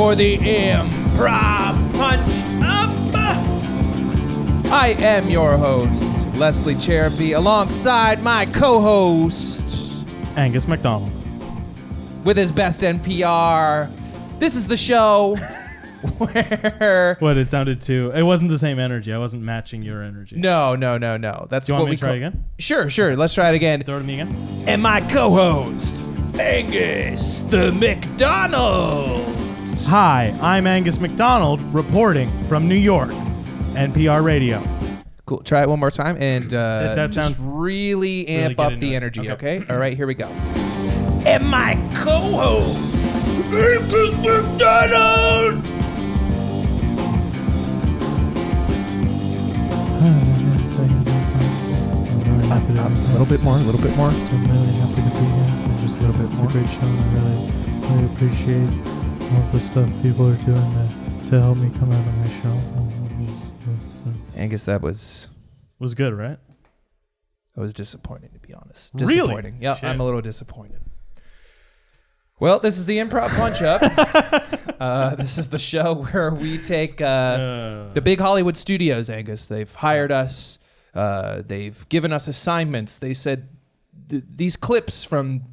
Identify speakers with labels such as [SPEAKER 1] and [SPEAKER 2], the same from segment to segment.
[SPEAKER 1] for the Improv Punch Up. I am your host, Leslie Cheruby, alongside my co-host,
[SPEAKER 2] Angus McDonald.
[SPEAKER 1] with his best NPR. This is the show where...
[SPEAKER 2] What, it sounded too... It wasn't the same energy. I wasn't matching your energy.
[SPEAKER 1] No. That's
[SPEAKER 2] Do you
[SPEAKER 1] what
[SPEAKER 2] want me
[SPEAKER 1] we
[SPEAKER 2] to try again?
[SPEAKER 1] Sure. Let's try it again.
[SPEAKER 2] Throw it to me again?
[SPEAKER 1] And my co-host, Angus the McDonald.
[SPEAKER 2] Hi, I'm Angus McDonald, reporting from New York, NPR Radio.
[SPEAKER 1] Cool. Try it one more time and
[SPEAKER 2] that sounds
[SPEAKER 1] just really amp
[SPEAKER 2] get
[SPEAKER 1] up
[SPEAKER 2] into
[SPEAKER 1] the
[SPEAKER 2] it.
[SPEAKER 1] energy,
[SPEAKER 2] Okay.
[SPEAKER 1] okay? All right, here we go. And my co-host, Angus McDonald. A little bit more.
[SPEAKER 2] I'm really happy to be here. Just a little bit more. It's a great show, and I really appreciate all the stuff people are doing to help me come out of my show.
[SPEAKER 1] Angus, that was
[SPEAKER 2] good, right?
[SPEAKER 1] I was disappointed, to be honest.
[SPEAKER 2] Really?
[SPEAKER 1] Disappointing. Yeah,
[SPEAKER 2] Shit.
[SPEAKER 1] I'm a little disappointed. Well, this is the Improv Punch Up. This is the show where we take the big Hollywood studios, Angus. They've hired us. They've given us assignments. They said these clips from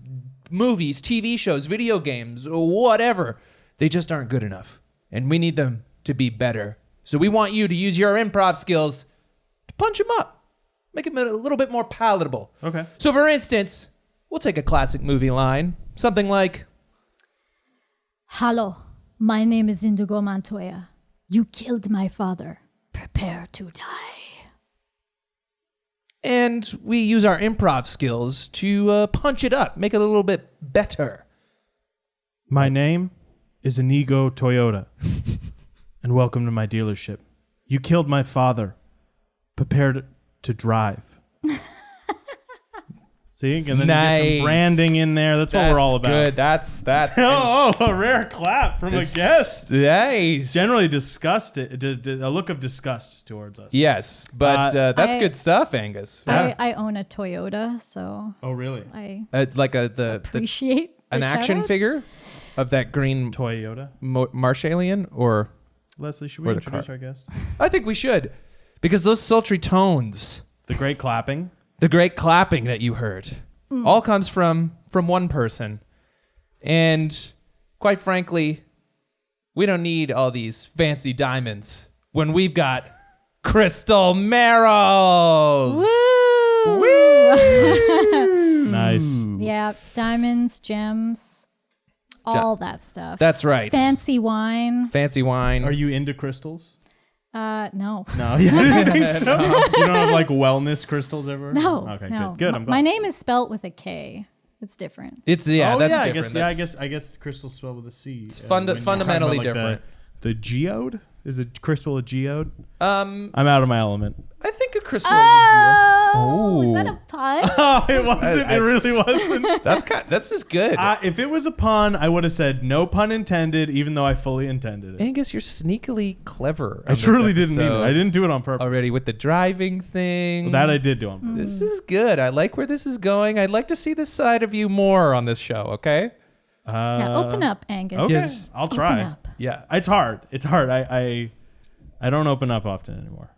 [SPEAKER 1] movies, TV shows, video games, whatever, they just aren't good enough. And we need them to be better. So we want you to use your improv skills to punch them up. Make them a little bit more palatable.
[SPEAKER 2] Okay.
[SPEAKER 1] So for instance, we'll take a classic movie line. Something like,
[SPEAKER 3] Hello, my name is Indigo Montoya. You killed my father. Prepare to die.
[SPEAKER 1] and we use our improv skills to punch it up, make it a little bit better.
[SPEAKER 2] My name is Inigo Toyota, and welcome to my dealership. You killed my father. Prepared to drive. See, and then you get some branding in there. That's what we're all about.
[SPEAKER 1] Good. That's
[SPEAKER 2] Oh, a rare clap from a guest.
[SPEAKER 1] Nice.
[SPEAKER 2] Generally disgusted, a look of disgust towards us.
[SPEAKER 1] Yes, but that's good stuff, Angus.
[SPEAKER 2] Yeah.
[SPEAKER 3] I own a Toyota, so
[SPEAKER 2] Oh, really?
[SPEAKER 3] I
[SPEAKER 1] Like the
[SPEAKER 3] appreciate
[SPEAKER 1] an
[SPEAKER 3] the
[SPEAKER 1] action
[SPEAKER 3] shout-out.
[SPEAKER 1] figure of that green
[SPEAKER 2] Toyota.
[SPEAKER 1] Marsh alien, or
[SPEAKER 2] Leslie, should
[SPEAKER 1] Or
[SPEAKER 2] we
[SPEAKER 1] the
[SPEAKER 2] introduce
[SPEAKER 1] car.
[SPEAKER 2] our guest?
[SPEAKER 1] I think we should, because those sultry tones,
[SPEAKER 2] The great clapping.
[SPEAKER 1] the great clapping that you heard, all comes from one person, and quite frankly, we don't need all these fancy diamonds when we've got Krystal Merrells.
[SPEAKER 3] Woo!
[SPEAKER 2] Nice.
[SPEAKER 3] Yeah, diamonds, gems, all that stuff.
[SPEAKER 1] That's right.
[SPEAKER 3] Fancy wine.
[SPEAKER 1] Fancy wine.
[SPEAKER 2] Are you into crystals?
[SPEAKER 3] No.
[SPEAKER 2] No, yeah, I didn't think so. You don't have like wellness crystals ever?
[SPEAKER 3] No.
[SPEAKER 2] Okay,
[SPEAKER 3] no.
[SPEAKER 2] good. I'm glad.
[SPEAKER 3] My name is spelt with a K. It's different.
[SPEAKER 1] It's that's
[SPEAKER 2] I
[SPEAKER 1] different.
[SPEAKER 2] guess I guess crystals spelled with a C. It's
[SPEAKER 1] fundamentally different.
[SPEAKER 2] The geode? Is a crystal a geode?
[SPEAKER 1] I'm
[SPEAKER 2] out of my element.
[SPEAKER 1] I think a crystal is a geode.
[SPEAKER 3] Oh, is that
[SPEAKER 1] Oh.
[SPEAKER 3] a pun?
[SPEAKER 2] Oh, it wasn't. It really wasn't.
[SPEAKER 1] That's just good.
[SPEAKER 2] If it was a pun, I would have said no pun intended, even though I fully intended it.
[SPEAKER 1] Angus, you're sneakily clever.
[SPEAKER 2] I truly didn't mean it. I didn't do it on purpose.
[SPEAKER 1] Already with the driving thing.
[SPEAKER 2] Well, that I did do on purpose.
[SPEAKER 1] This is good. I like where this is going. I'd like to see this side of you more on this show, okay?
[SPEAKER 3] Yeah, open up, Angus.
[SPEAKER 2] Okay,
[SPEAKER 1] Yes.
[SPEAKER 2] I'll try.
[SPEAKER 3] Open up.
[SPEAKER 1] Yeah.
[SPEAKER 2] It's hard. I don't open up often anymore.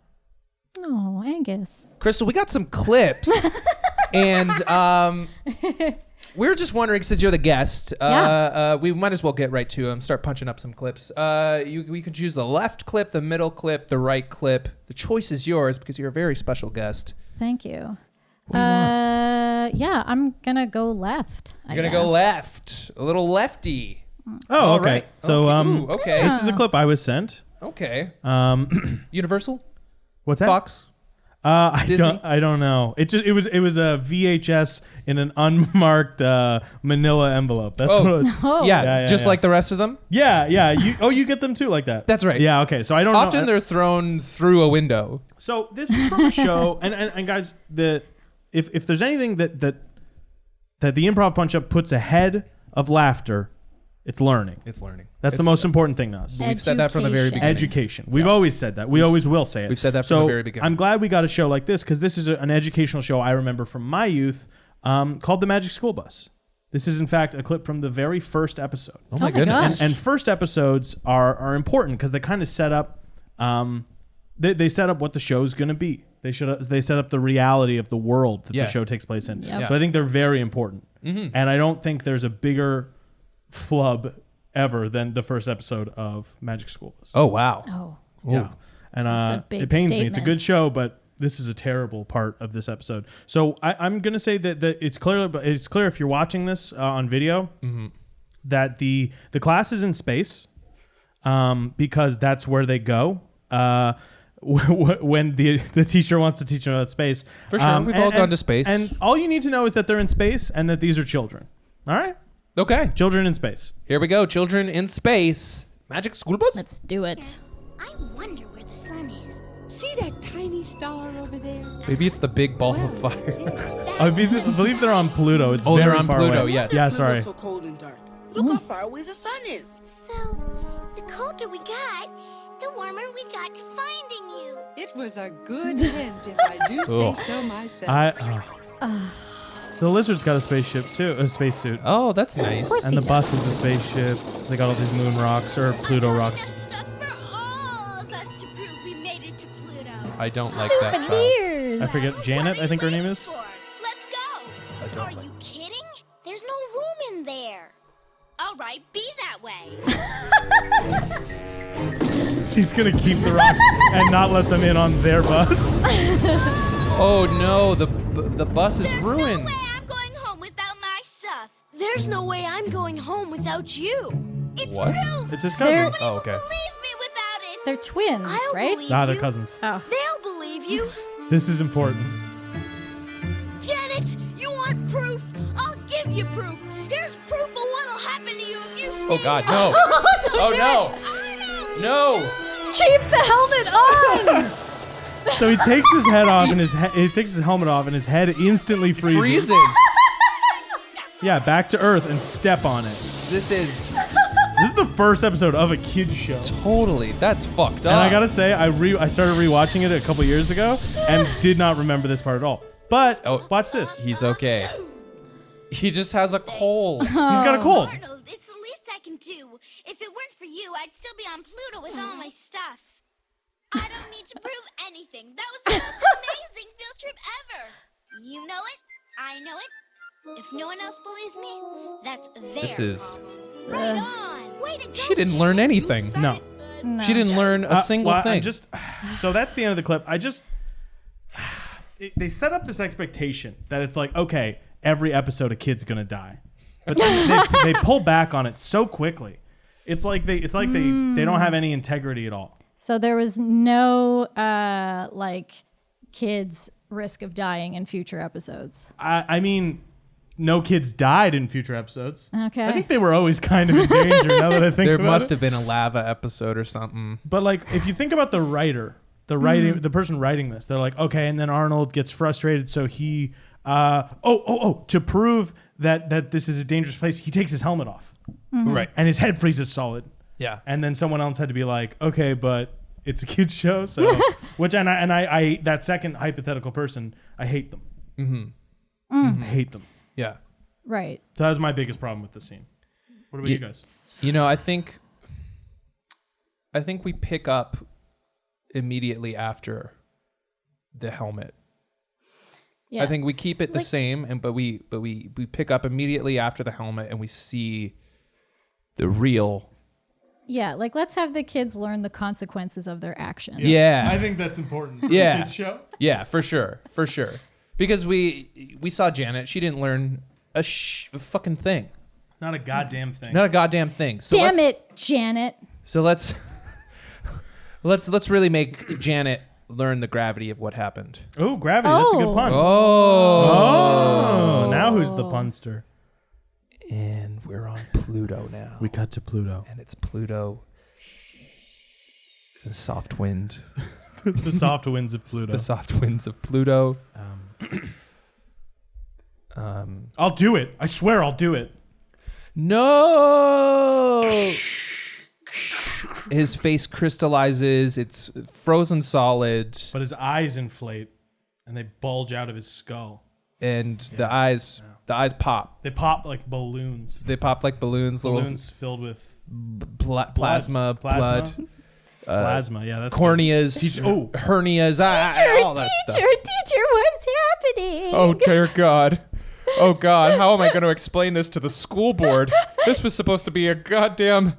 [SPEAKER 3] Oh, Angus.
[SPEAKER 1] Krystal, we got some clips. And we were just wondering, since you're the guest, we might as well get right to them, start punching up some clips. We can choose the left clip, the middle clip, the right clip. The choice is yours because you're a very special guest.
[SPEAKER 3] Thank you. Yeah, I'm gonna go left.
[SPEAKER 1] You're going to go left. A little lefty.
[SPEAKER 2] Oh,
[SPEAKER 1] All
[SPEAKER 2] okay.
[SPEAKER 1] right.
[SPEAKER 2] So,
[SPEAKER 1] Ooh, okay.
[SPEAKER 2] this is a clip I was sent.
[SPEAKER 1] Okay. Universal?
[SPEAKER 2] What's that?
[SPEAKER 1] Fox?
[SPEAKER 2] I don't know. It was a VHS in an unmarked manila envelope. That's what it was.
[SPEAKER 3] Oh,
[SPEAKER 1] Yeah, just like the rest of them?
[SPEAKER 2] Yeah. You get them too like that.
[SPEAKER 1] That's right.
[SPEAKER 2] Yeah, okay. So I don't know.
[SPEAKER 1] Often they're thrown through a window.
[SPEAKER 2] So this is from a show, and guys, if there's anything that the Improv Punch Up puts ahead of laughter, it's learning.
[SPEAKER 1] It's learning.
[SPEAKER 2] That's the most important thing to us.
[SPEAKER 1] We've said that from the very beginning.
[SPEAKER 2] Education. We've always said that. We always will say it.
[SPEAKER 1] We've said that from
[SPEAKER 2] So
[SPEAKER 1] the very beginning.
[SPEAKER 2] I'm glad we got a show like this because this is an educational show I remember from my youth called The Magic School Bus.
[SPEAKER 4] This is, in fact, a clip from the very first episode.
[SPEAKER 1] Oh my
[SPEAKER 3] goodness.
[SPEAKER 1] goodness.
[SPEAKER 4] And first episodes are important because they kind of set up they set up what the show's going to be. They set up the reality of the world that the show takes place in.
[SPEAKER 3] Yep.
[SPEAKER 4] So I think they're very important. And I don't think there's a bigger flub ever than the first episode of Magic School Bus.
[SPEAKER 1] Oh, wow.
[SPEAKER 3] Oh.
[SPEAKER 4] Yeah. And
[SPEAKER 3] That's a big
[SPEAKER 4] it pains me. It's a
[SPEAKER 3] statement.
[SPEAKER 4] good show, but this is a terrible part of this episode. So I'm going to say that it's clear if you're watching this on video that the class is in space because that's where they go when the teacher wants to teach them about space.
[SPEAKER 1] For sure. We've all gone to space.
[SPEAKER 4] And all you need to know is that they're in space and that these are children. All right?
[SPEAKER 1] Okay.
[SPEAKER 4] Children in space.
[SPEAKER 1] Here we go. Children in space. Magic School Bus.
[SPEAKER 3] Let's do it.
[SPEAKER 5] I wonder where the sun is.
[SPEAKER 6] See that tiny star over there?
[SPEAKER 1] Maybe it's the big ball of fire.
[SPEAKER 4] I believe they're on Pluto. It's
[SPEAKER 1] Oh,
[SPEAKER 4] very
[SPEAKER 1] they're on
[SPEAKER 4] far
[SPEAKER 1] Pluto,
[SPEAKER 4] away.
[SPEAKER 1] yes.
[SPEAKER 4] Yeah, sorry.
[SPEAKER 7] So cold and dark. Look how far away the sun is.
[SPEAKER 5] So, the colder we got, the warmer we got to finding you.
[SPEAKER 6] It was a good hint, if I do say so myself.
[SPEAKER 4] The lizard's got a spaceship too, a spacesuit.
[SPEAKER 1] Oh, that's nice.
[SPEAKER 4] And the bus is a spaceship. They got all these moon rocks or Pluto rocks.
[SPEAKER 5] Stuff for all of us to prove we made it to Pluto.
[SPEAKER 1] I don't like that child.
[SPEAKER 3] Souvenirs.
[SPEAKER 4] I forget, Janet, I think her name is.
[SPEAKER 5] Let's go. Are you kidding? There's no room in there. All right, be that way.
[SPEAKER 4] She's gonna keep the rocks and not let them in on their bus.
[SPEAKER 1] Oh no, the bus is
[SPEAKER 5] There's
[SPEAKER 1] ruined.
[SPEAKER 5] no way I'm going home without my stuff. There's no way I'm going home without you. It's
[SPEAKER 1] What?
[SPEAKER 5] proof.
[SPEAKER 4] It's his cousin.
[SPEAKER 5] Nobody
[SPEAKER 1] Oh,
[SPEAKER 5] will
[SPEAKER 1] okay.
[SPEAKER 5] believe me without it.
[SPEAKER 3] They're twins,
[SPEAKER 5] I'll
[SPEAKER 3] right?
[SPEAKER 5] believe
[SPEAKER 4] Nah, they're
[SPEAKER 5] you.
[SPEAKER 4] cousins.
[SPEAKER 3] Oh.
[SPEAKER 5] They'll believe you.
[SPEAKER 4] This is important.
[SPEAKER 5] Janet, you want proof? I'll give you proof. Here's proof of what'll happen to you if you stay.
[SPEAKER 1] Oh God, no. Oh no. No.
[SPEAKER 3] Keep the helmet on!
[SPEAKER 4] So he takes his head off and he takes his helmet off and his head instantly freezes.
[SPEAKER 1] Freezes.
[SPEAKER 4] Yeah, back to Earth and step on it.
[SPEAKER 1] This is
[SPEAKER 4] This is the first episode of a kids show.
[SPEAKER 1] totally. That's fucked up.
[SPEAKER 4] And I gotta say, I started rewatching it a couple years ago and did not remember this part at all. But watch this.
[SPEAKER 1] He's okay. He just has a cold.
[SPEAKER 4] He's got a cold.
[SPEAKER 5] Arnold, it's the least I can do. If it weren't for you, I'd still be on Pluto with all my stuff. I don't need to prove anything. That was the most amazing field trip ever. You know it. I know it. If no one else believes me, that's their
[SPEAKER 1] This is.
[SPEAKER 5] Right on. Way to go,
[SPEAKER 1] She didn't learn
[SPEAKER 5] Janet.
[SPEAKER 1] anything.
[SPEAKER 4] No.
[SPEAKER 1] She didn't learn a single
[SPEAKER 4] well,
[SPEAKER 1] thing.
[SPEAKER 4] So that's the end of the clip. They set up this expectation that it's like, okay, every episode a kid's gonna die, but they pull back on it so quickly. It's like they don't have any integrity at all.
[SPEAKER 3] So there was no kids risk of dying in future episodes.
[SPEAKER 4] I mean, no kids died in future episodes.
[SPEAKER 3] Okay.
[SPEAKER 4] I think they were always kind of in danger. Now that I think
[SPEAKER 1] there
[SPEAKER 4] about
[SPEAKER 1] must
[SPEAKER 4] it.
[SPEAKER 1] have been a lava episode or something.
[SPEAKER 4] But like, if you think about the writer, the person writing this, they're like, okay, and then Arnold gets frustrated, so he, to prove that this is a dangerous place, he takes his helmet off,
[SPEAKER 1] Right.
[SPEAKER 4] and his head freezes solid.
[SPEAKER 1] Yeah.
[SPEAKER 4] And then someone else had to be like, okay, but it's a kid's show, so I that second hypothetical person, I hate them. I hate them.
[SPEAKER 1] Yeah.
[SPEAKER 3] Right.
[SPEAKER 4] So that was my biggest problem with the scene. What about you guys?
[SPEAKER 1] You know, I think we pick up immediately after the helmet.
[SPEAKER 3] Yeah.
[SPEAKER 1] I think we keep it the same, but we pick up immediately after the helmet and we see the real.
[SPEAKER 3] Yeah, let's have the kids learn the consequences of their actions.
[SPEAKER 1] Yeah.
[SPEAKER 4] I think that's important for
[SPEAKER 1] Yeah.
[SPEAKER 4] a kid's show.
[SPEAKER 1] Yeah, for sure. Because we saw Janet, she didn't learn a fucking thing.
[SPEAKER 4] Not a goddamn thing.
[SPEAKER 1] Not a goddamn thing. So
[SPEAKER 3] Damn it, Janet.
[SPEAKER 1] So let's really make Janet learn the gravity of what happened.
[SPEAKER 4] Oh, gravity. That's a good pun.
[SPEAKER 1] Oh.
[SPEAKER 4] Now who's the punster?
[SPEAKER 1] And we're on Pluto now.
[SPEAKER 4] We cut to Pluto.
[SPEAKER 1] And it's Pluto. It's a soft wind.
[SPEAKER 4] The soft winds of Pluto.
[SPEAKER 1] The soft winds of Pluto.
[SPEAKER 4] I'll do it. I swear I'll do it.
[SPEAKER 1] No! His face crystallizes. It's frozen solid.
[SPEAKER 4] But his eyes inflate and they bulge out of his skull.
[SPEAKER 1] and the eyes pop.
[SPEAKER 4] They pop like balloons.
[SPEAKER 1] They pop like balloons.
[SPEAKER 4] Balloons filled with
[SPEAKER 1] Plasma, blood.
[SPEAKER 4] Plasma, yeah, that's
[SPEAKER 1] Corneas, hernias, all that stuff.
[SPEAKER 3] Teacher, what's happening?
[SPEAKER 1] Oh, dear God. Oh, God, how am I going to explain this to the school board? This was supposed to be a goddamn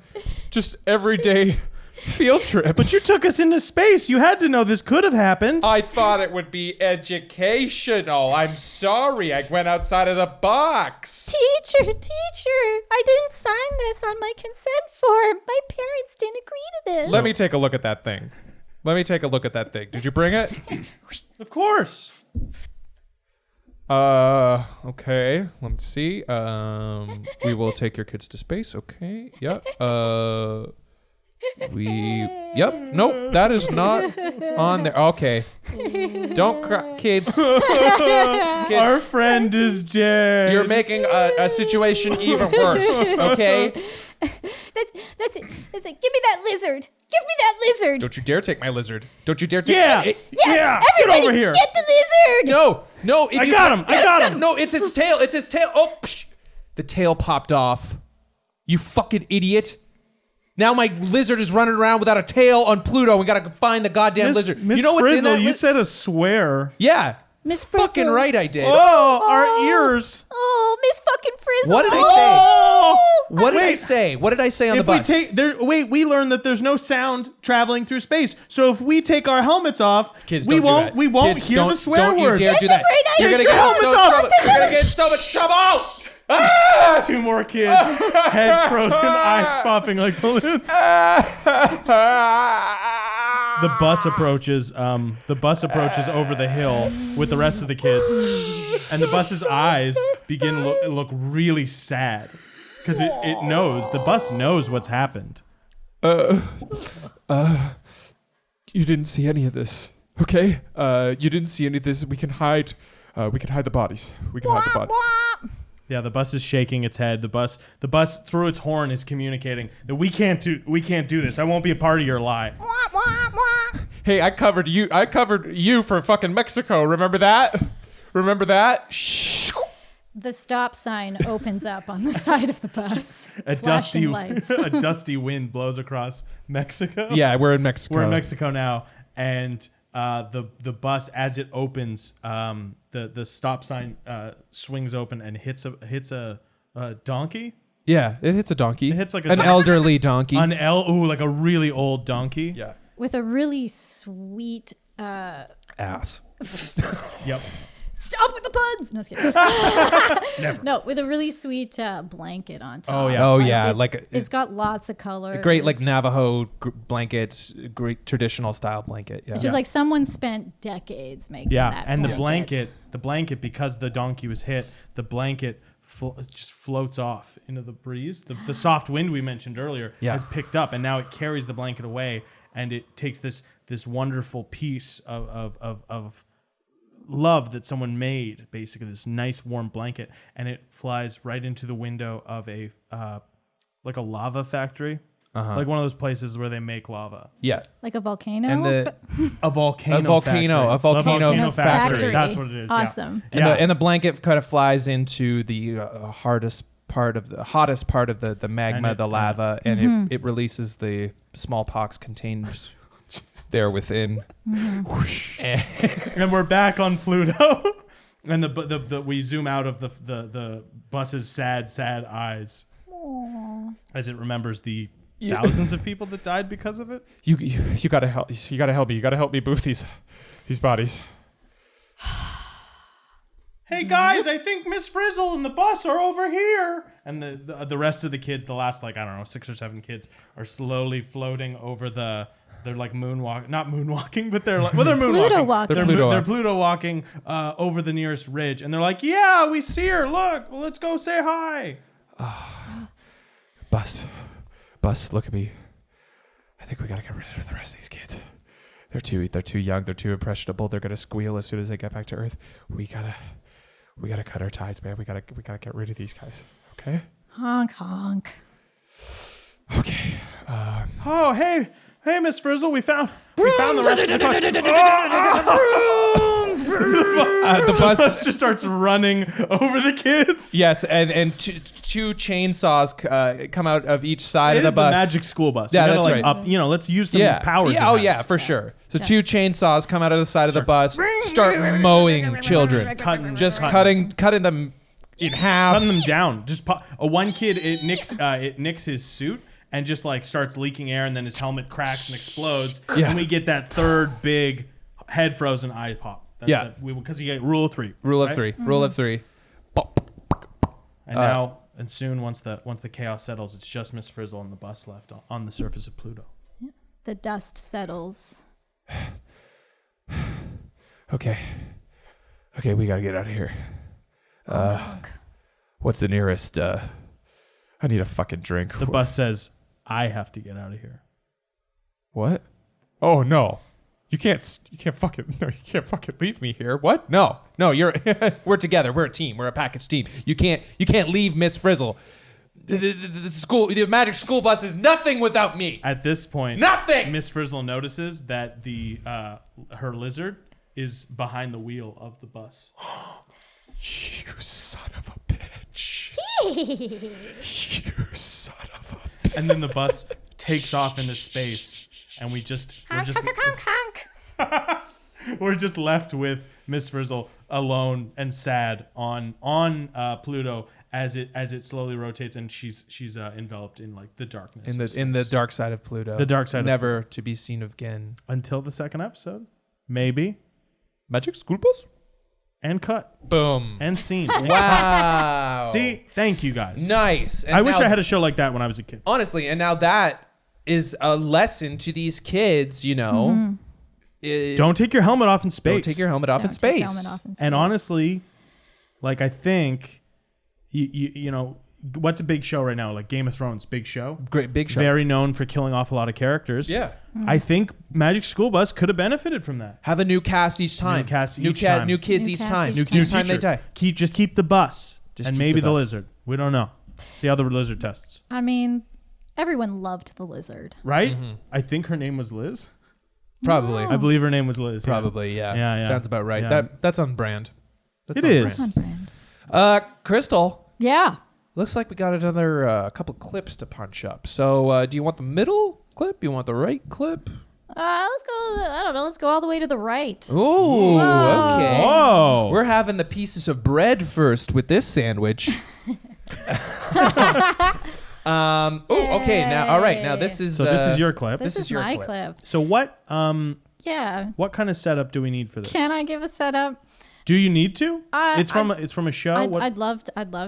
[SPEAKER 1] just everyday field trip.
[SPEAKER 4] But you took us into space. You had to know this could have happened.
[SPEAKER 1] I thought it would be educational. I'm sorry. I went outside of the box.
[SPEAKER 3] Teacher, I didn't sign this on my consent form. My parents didn't agree to this.
[SPEAKER 1] Let me take a look at that thing. Did you bring it?
[SPEAKER 4] Of course.
[SPEAKER 1] Okay. Let me see. We will take your kids to space. Okay. Yep. Nope, that is not on there. Okay. Don't cry, kids.
[SPEAKER 4] Our friend is dead.
[SPEAKER 1] You're making a situation even worse, okay?
[SPEAKER 3] That's it. Give me that lizard.
[SPEAKER 1] Don't you dare take my lizard. Don't you dare take
[SPEAKER 4] Yeah.
[SPEAKER 3] Everybody,
[SPEAKER 4] Get over here.
[SPEAKER 3] Get the lizard.
[SPEAKER 1] No. If
[SPEAKER 4] I
[SPEAKER 1] you
[SPEAKER 4] got him.
[SPEAKER 1] No, it's his tail. Oh, psh. The tail popped off. You fucking idiot. Now my lizard is running around without a tail on Pluto. We gotta find the goddamn lizard.
[SPEAKER 4] Miss
[SPEAKER 1] You know what's in
[SPEAKER 4] Frizzle,
[SPEAKER 1] that
[SPEAKER 4] you said a swear.
[SPEAKER 1] Yeah.
[SPEAKER 3] Miss Frizzle.
[SPEAKER 1] Fucking right I did.
[SPEAKER 4] Oh, our ears.
[SPEAKER 3] Oh, Miss fucking Frizzle.
[SPEAKER 1] What did I say?
[SPEAKER 4] Oh!
[SPEAKER 1] What did I say? What did I say on the bus?
[SPEAKER 4] We learned that there's no sound traveling through space. So if we take our helmets off,
[SPEAKER 1] Kids,
[SPEAKER 4] we
[SPEAKER 1] don't do
[SPEAKER 4] won't
[SPEAKER 1] that.
[SPEAKER 4] we won't
[SPEAKER 1] Kids,
[SPEAKER 4] hear
[SPEAKER 1] don't-
[SPEAKER 4] the swear
[SPEAKER 1] don't
[SPEAKER 4] words.
[SPEAKER 1] you dare do that.
[SPEAKER 3] great idea.
[SPEAKER 1] You're gonna
[SPEAKER 4] Take your
[SPEAKER 1] get
[SPEAKER 4] helmets off.
[SPEAKER 1] You're gonna get so much trouble. Ah!
[SPEAKER 4] Two more kids, heads frozen, eyes popping like balloons. The bus approaches. The bus approaches over the hill with the rest of the kids, and the bus's eyes begin to look really sad because it knows. The bus knows what's happened.
[SPEAKER 1] You didn't see any of this, okay? You didn't see any of this. We can hide the bodies.
[SPEAKER 4] Yeah, the bus is shaking its head. The bus through its horn is communicating that we can't do this. I won't be a part of your lie.
[SPEAKER 1] Hey, I covered you for fucking Mexico. Remember that? Shh.
[SPEAKER 3] The stop sign opens up on the side of the bus.
[SPEAKER 4] A
[SPEAKER 3] Flashing lights.
[SPEAKER 4] dusty wind blows across Mexico.
[SPEAKER 1] Yeah, we're in Mexico.
[SPEAKER 4] We're in Mexico now, and the bus as it opens, the stop sign swings open and hits a donkey.
[SPEAKER 1] Yeah, it hits a donkey.
[SPEAKER 4] It hits like
[SPEAKER 1] an elderly donkey.
[SPEAKER 4] Like a really old donkey.
[SPEAKER 1] Yeah.
[SPEAKER 3] With a really sweet.
[SPEAKER 1] Ass.
[SPEAKER 4] Yep.
[SPEAKER 3] Stop with the puns. No, just kidding.
[SPEAKER 4] Never.
[SPEAKER 3] No, with a really sweet blanket on top.
[SPEAKER 4] Oh, yeah.
[SPEAKER 1] Oh yeah,
[SPEAKER 3] it's got lots of colors.
[SPEAKER 1] great like Navajo blanket, great traditional style blanket. Yeah.
[SPEAKER 3] It's just like someone spent decades making that
[SPEAKER 4] and
[SPEAKER 3] blanket.
[SPEAKER 4] the blanket, because the donkey was hit, the blanket just floats off into the breeze. The soft wind we mentioned earlier has picked up, and now it carries the blanket away, and it takes this wonderful piece of love that someone made, basically this nice warm blanket, and it flies right into the window of a like a lava factory. Like one of those places where they make lava.
[SPEAKER 1] Yeah.
[SPEAKER 3] Like a volcano.
[SPEAKER 1] And
[SPEAKER 4] A volcano factory. That's what it is.
[SPEAKER 3] Awesome.
[SPEAKER 4] Yeah.
[SPEAKER 1] And the blanket kind of flies into the hottest part of the magma, the lava, and it releases the smallpox containers there within.
[SPEAKER 4] And we're back on Pluto, and the we zoom out of the bus's sad eyes as it remembers the thousands of people that died because of it.
[SPEAKER 1] You gotta help. You gotta help me. You gotta help me move these bodies.
[SPEAKER 4] Hey guys, I think Miss Frizzle and the bus are over here. And the rest of the kids, the last 6 or 7 kids, are slowly floating over they're like not moonwalking, but they're like, well, they're moonwalking.
[SPEAKER 3] Pluto walking.
[SPEAKER 4] They're Pluto walking over the nearest ridge, and they're like, yeah, we see her. Look, well, let's go say hi.
[SPEAKER 1] Bus, look at me. I think we gotta get rid of the rest of these kids. They're too young. They're too impressionable. They're gonna squeal as soon as they get back to Earth. We gotta cut our ties, man. We gotta get rid of these guys. Okay.
[SPEAKER 3] Honk honk.
[SPEAKER 1] Okay.
[SPEAKER 4] Oh, hey, Miss Frizzle, we found the rest of the bus.
[SPEAKER 1] The bus
[SPEAKER 4] just starts running over the kids.
[SPEAKER 1] Yes, and two chainsaws come out of each side of the
[SPEAKER 4] It is
[SPEAKER 1] bus.
[SPEAKER 4] the magic school bus.
[SPEAKER 1] Yeah,
[SPEAKER 4] We gotta,
[SPEAKER 1] that's right.
[SPEAKER 4] let's use some of these powers.
[SPEAKER 1] Yeah, for sure. So two chainsaws come out of the side of the bus, start mowing children, cutting them in half,
[SPEAKER 4] cutting them down. Just one kid, it nicks his suit and just like starts leaking air, and then his helmet cracks and explodes, and we get that third big head frozen eye pop. Because you get rule of three.
[SPEAKER 1] Rule of three. Rule of three.
[SPEAKER 4] And now, and soon, once the chaos settles, it's just Miss Frizzle and the bus left on the surface of Pluto.
[SPEAKER 3] The dust settles.
[SPEAKER 1] Okay, we gotta get out of here. What's the nearest? I need a fucking drink.
[SPEAKER 4] The bus says, "I have to get out of here."
[SPEAKER 1] What? Oh no. You can't fucking leave me here. What? No, you're we're together. We're a team. We're a package team. You can't leave Miss Frizzle. The magic school bus is nothing without me.
[SPEAKER 4] At this point,
[SPEAKER 1] nothing.
[SPEAKER 4] Miss Frizzle notices that her lizard is behind the wheel of the bus.
[SPEAKER 1] You son of a bitch. You son of a bitch.
[SPEAKER 4] And then the bus takes off into space, and we're just left with Miss Frizzle alone and sad on Pluto as it slowly rotates, and she's enveloped in like the darkness
[SPEAKER 1] in the dark side of Pluto.
[SPEAKER 4] The dark side,
[SPEAKER 1] never to be seen again
[SPEAKER 4] until the second episode, maybe.
[SPEAKER 1] Magic school bus.
[SPEAKER 4] And cut.
[SPEAKER 1] Boom.
[SPEAKER 4] And scene.
[SPEAKER 1] Wow.
[SPEAKER 4] See? Thank you guys.
[SPEAKER 1] Nice. And
[SPEAKER 4] I wish I had a show like that when I was a kid.
[SPEAKER 1] Honestly, and now that is a lesson to these kids, you know.
[SPEAKER 4] Don't take your helmet off in space.
[SPEAKER 1] Don't take your helmet off in space.
[SPEAKER 4] And honestly, like I think, you know, what's a big show right now? Like Game of Thrones, big show.
[SPEAKER 1] Great, big show.
[SPEAKER 4] Very known for killing off a lot of characters.
[SPEAKER 1] Yeah.
[SPEAKER 4] I think Magic School Bus could have benefited from that.
[SPEAKER 1] Have a new cast each time.
[SPEAKER 4] New cast each time.
[SPEAKER 1] New kids each time. New
[SPEAKER 4] time
[SPEAKER 1] they die.
[SPEAKER 4] Just keep the bus.
[SPEAKER 1] Just
[SPEAKER 4] and
[SPEAKER 1] keep
[SPEAKER 4] maybe
[SPEAKER 1] the
[SPEAKER 4] the
[SPEAKER 1] bus.
[SPEAKER 4] lizard. We don't know. See how the lizard tests.
[SPEAKER 3] I mean, everyone loved the lizard.
[SPEAKER 4] Right? I think her name was Liz.
[SPEAKER 1] Probably.
[SPEAKER 4] I believe her name was Liz.
[SPEAKER 1] Probably, yeah.
[SPEAKER 4] Yeah.
[SPEAKER 1] Sounds about right.
[SPEAKER 4] Yeah.
[SPEAKER 1] That's on brand.
[SPEAKER 4] It is.
[SPEAKER 3] On brand.
[SPEAKER 1] Crystal.
[SPEAKER 3] Yeah.
[SPEAKER 1] Looks like we got another couple clips to punch up. So, do you want the middle clip? You want the right clip?
[SPEAKER 3] Let's go. I don't know. Let's go all the way to the right.
[SPEAKER 1] Ooh, okay.
[SPEAKER 4] Whoa.
[SPEAKER 1] We're having the pieces of bread first with this sandwich. Okay. Now, all right. Now this is.
[SPEAKER 4] So this is your clip.
[SPEAKER 3] This is
[SPEAKER 1] your
[SPEAKER 3] my
[SPEAKER 1] clip.
[SPEAKER 3] clip.
[SPEAKER 4] So what?
[SPEAKER 3] Yeah.
[SPEAKER 4] What kind of setup do we need for this?
[SPEAKER 3] Can I give a setup?
[SPEAKER 4] Do you need to? It's from a show.
[SPEAKER 3] I'd love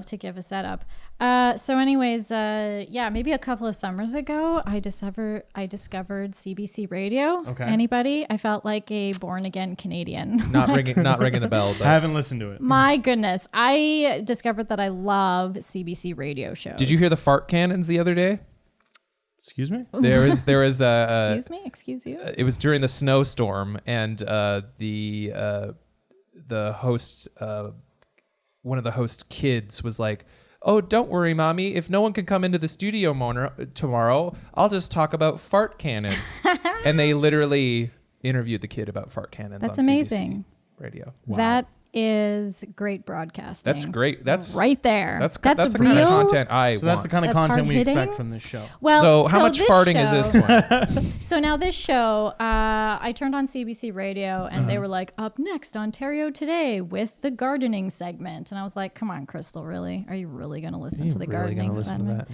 [SPEAKER 3] to give a setup. So anyways, maybe a couple of summers ago, I discovered CBC Radio.
[SPEAKER 4] Okay.
[SPEAKER 3] Anybody? I felt like a born again Canadian.
[SPEAKER 1] Not ringing the bell. But
[SPEAKER 4] I haven't listened to it.
[SPEAKER 3] My goodness, I discovered that I love CBC radio shows.
[SPEAKER 1] Did you hear the fart cannons the other day?
[SPEAKER 4] Excuse me?
[SPEAKER 1] There was a.
[SPEAKER 3] Excuse you.
[SPEAKER 1] It was during the snowstorm, and the host, one of the host kids was like, "Oh, don't worry, mommy. If no one can come into the studio tomorrow, I'll just talk about fart cannons." And they literally interviewed the kid about fart cannons.
[SPEAKER 3] That's
[SPEAKER 1] on
[SPEAKER 3] amazing.
[SPEAKER 1] CBC Radio.
[SPEAKER 3] Wow. That is great broadcasting.
[SPEAKER 1] That's great. That's
[SPEAKER 3] right there.
[SPEAKER 1] That's
[SPEAKER 3] the
[SPEAKER 1] the
[SPEAKER 3] real
[SPEAKER 1] kind of content I want.
[SPEAKER 4] So that's the kind of
[SPEAKER 3] That's
[SPEAKER 4] content we
[SPEAKER 3] hard-hitting.
[SPEAKER 4] expect from this show.
[SPEAKER 3] Well,
[SPEAKER 1] so how much
[SPEAKER 3] this
[SPEAKER 1] farting
[SPEAKER 3] show,
[SPEAKER 1] is this one?
[SPEAKER 3] So now this show, I turned on CBC Radio and they were like, up next, Ontario Today with the gardening segment. And I was like, come on, Crystal, really? Are you really going to listen to the gardening segment?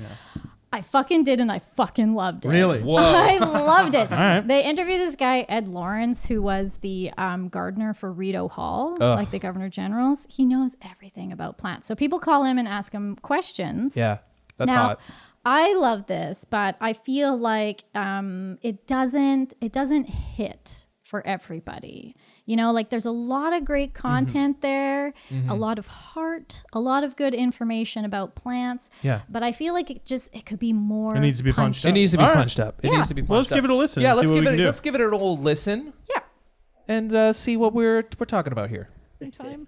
[SPEAKER 3] I fucking did, and I fucking loved it.
[SPEAKER 4] Really?
[SPEAKER 1] Whoa.
[SPEAKER 3] I loved it.
[SPEAKER 4] All right.
[SPEAKER 3] They interviewed this guy, Ed Lawrence, who was the gardener for Rideau Hall, like the Governor General's. He knows everything about plants. So people call him and ask him questions.
[SPEAKER 1] Yeah, that's
[SPEAKER 3] now,
[SPEAKER 1] hot.
[SPEAKER 3] I love this, but I feel like it doesn't hit for everybody. You know, like there's a lot of great content there, a lot of heart, a lot of good information about plants.
[SPEAKER 1] Yeah.
[SPEAKER 3] But I feel like it could be more.
[SPEAKER 4] It needs to be punched
[SPEAKER 1] It
[SPEAKER 4] up.
[SPEAKER 1] needs to be
[SPEAKER 4] All right.
[SPEAKER 1] punched up. It
[SPEAKER 3] Yeah.
[SPEAKER 1] needs to be punched
[SPEAKER 4] Well, let's
[SPEAKER 1] up.
[SPEAKER 4] give it a listen.
[SPEAKER 1] Yeah,
[SPEAKER 4] and see what we can do.
[SPEAKER 1] let's give it an old listen
[SPEAKER 3] Yeah.
[SPEAKER 1] and see what we're talking about here.
[SPEAKER 8] time.